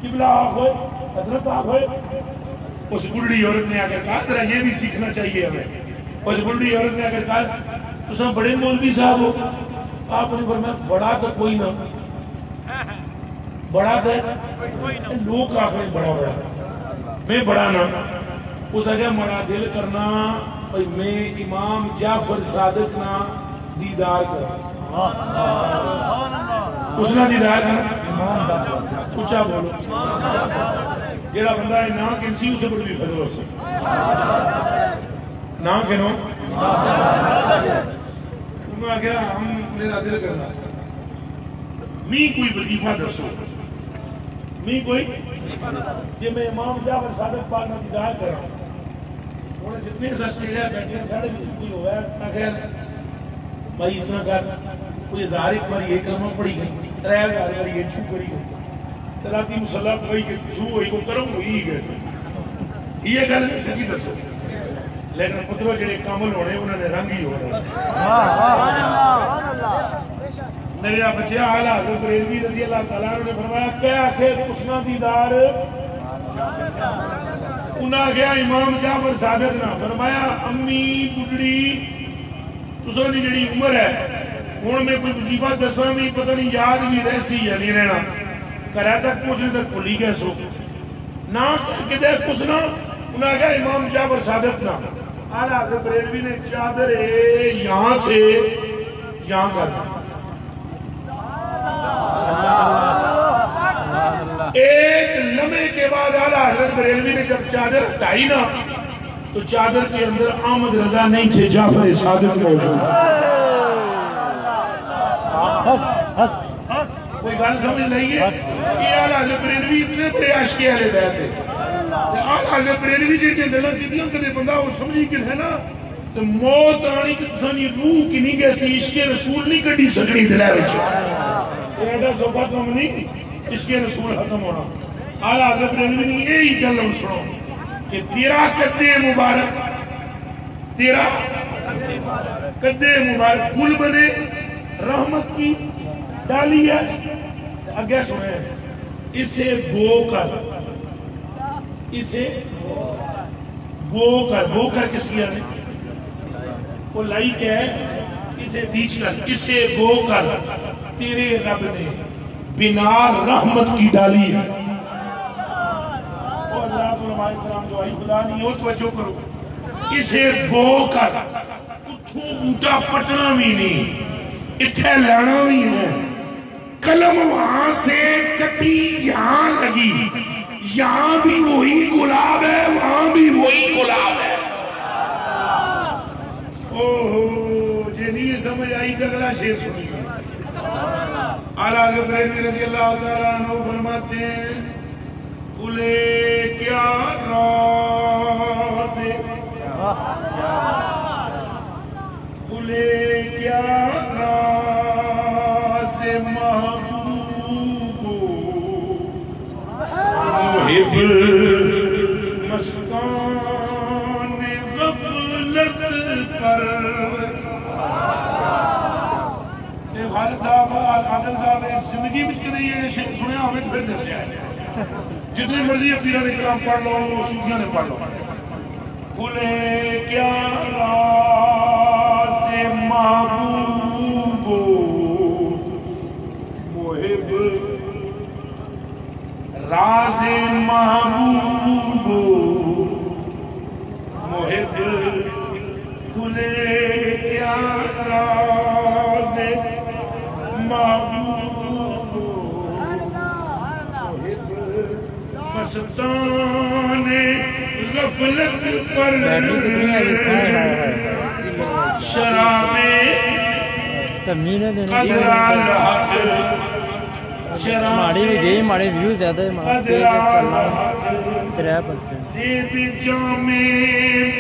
قبلہ آخ ہوئے حضرت آخ ہوئے. اس بڑی عورت نے آگر کہا ترہ یہ بھی سیکھنا چاہیے ہمیں. اس بڑی عورت نے آگر کہا تو سب بڑے مولوی صاحب ہو. آپ نے فرمایا بڑا تو کوئی نہ, بڑا تو لوگ آخر بڑا بڑا میں بڑا نہ. اس آگے مڑا دل کرنا میں امام جعفر صادق نا دیدار کرنا. اس نا دیدار کرنا اچھا بولو جیڑا بندہ ہے نا کنسی اسے بڑھ بھی فضل ہو سکتا نا کنو انہوں نے کہا ہم میرا دل کرنا میں کوئی وظیفہ درسو میں کوئی کہ میں امام جعفر صادق پاک نا دیدار کر رہا ہوں. انہوں نے جتنے سسٹے ہیں بیٹھے ہیں ساڑھے بھی کوئی ہوا ہے خیر بھائی اس طرح کر کوئی 1000 ایک بار یہ کلمہ پڑھی گئی 3000 بار یہ چھو کری گئی تراتی مسلح کوئی کہ چھو ہوئی کو کروں ہوئی گئے سے یہ گل نہیں سچی دسو لیکن پتروں جڑے کامل ہونے انہوں نے رنگ ہی ہو رہا میرے بچے اعلیٰ حضرت بریلوی رضی اللہ تعالیٰ نے فرمایا کیا آخر حسنہ دیدار انہاں گیا امام جعفر صادق نہ فرمایا امی بڑی تسوں دی جڑی عمر ہے ہن میں کوئی وظیفہ دساں بھی پتہ نہیں یاد بھی رہسی یا نہیں رہنا کرا تک پہنچنے تک بھولی گئے سو نہ کدے کچھ نہ انہاں گیا امام جعفر صادق نہ اعلیٰ حضرت بریلوی نے چادر یہاں سے یہاں کر ایک لمحے کے بعد اعلیٰ حضرت بریلوی نے جب چادر ہٹائی نا تو چادر کے اندر احمد رضا نہیں تھے جعفر صادق موجود. کوئی گل سمجھ لائیے کہ اعلیٰ حضرت بریلوی اتنے بڑے عاشق اہل بیت تھے. اعلیٰ حضرت بریلوی جڑی گلاں کیتیاں کدے بندہ وہ سمجھی کہ ہے نا تو موت آنی کہ تسانی روح کی نہیں گیسی عشق رسول نہیں کڈی سکڑی دلے وچ ایسا سوکھا کم نہیں عشق رسول ختم ہونا. اعلیٰ حضرت بریلوی نے یہی گل سنو کہ تیرا قدِ مبارک تیرا قدِ مبارک گل بنے رحمت کی ڈالی ہے. اگے سنیں اسے بو کر اسے بو کر کس کیا نے وہ لائی کیا ہے اسے بیچ کر اسے بو کر تیرے رب نے بنا رحمت کی ڈالی ہے. وہ حضرات علماء کرام دعائی خدا نہیں ہو توجہ کرو اسے بو کر اتھو بوٹا پٹنا بھی نہیں اتھے لانا بھی ہے قلم وہاں سے کٹی یہاں لگی یہاں بھی وہی گلاب ہے وہاں بھی وہی گلاب ہے. اوہ جے نہیں سمجھ آئی تو اگلا شیر سنی. اعلیٰ حضرت بریلوی رضی اللہ تعالیٰ عنہ فرماتے ہیں کھلے کیا راز کھلے کیا راز محبوب محب مستان غفلت پر. خالد صاحب عادل صاحب زندگی بچ کے نہیں سنیا ہمیں پھر دسیا ہے جتنے مرضی پیران اکرام پڑھ لو صوفیاں نے پڑھ لو. کھلے کیا راز محبوب محب راز محبوب محب کھلے کیا راز محبوب محب مستان غفلت پر شراب قدر الحق ماڑی بھی گئی ماڑے ویو زیادہ زیب جام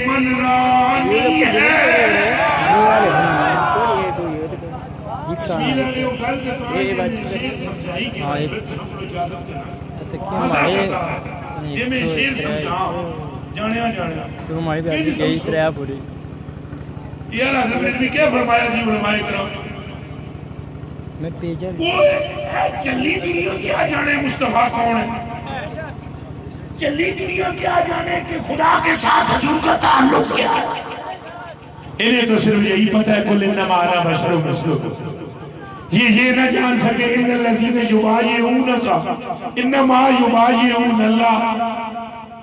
من رانی ہے ہماری بھی گئی تریا پوری یار حضرت نے کیا فرمایا جی علماء کرام میں پیجا چلی دنیا کیا جانے مصطفیٰ کون ہے چلی دنیا کیا جانے کہ خدا کے ساتھ حضور کا تعلق کیا ہے انہیں تو صرف یہی پتہ ہے کل انما انا بشر مثلکم یہ نہ جان سکے ان الذین یبایعونک انما یبایعون اللہ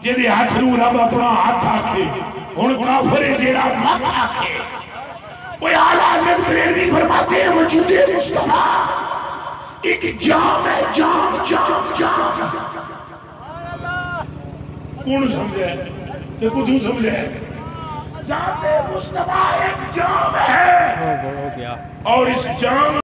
جدے ہاتھ نو رب اپنا ہاتھ آکھے ہن کافر جیڑا مت آکھے وہ اعلیٰ حضرت بریلوی فرماتے ہیں وجود مصطفیٰ ایک جام ہے جام جام جام کون سمجھے تو کدھو سمجھے ذات مصطفیٰ ایک جام ہے ہو گیا اور اس جام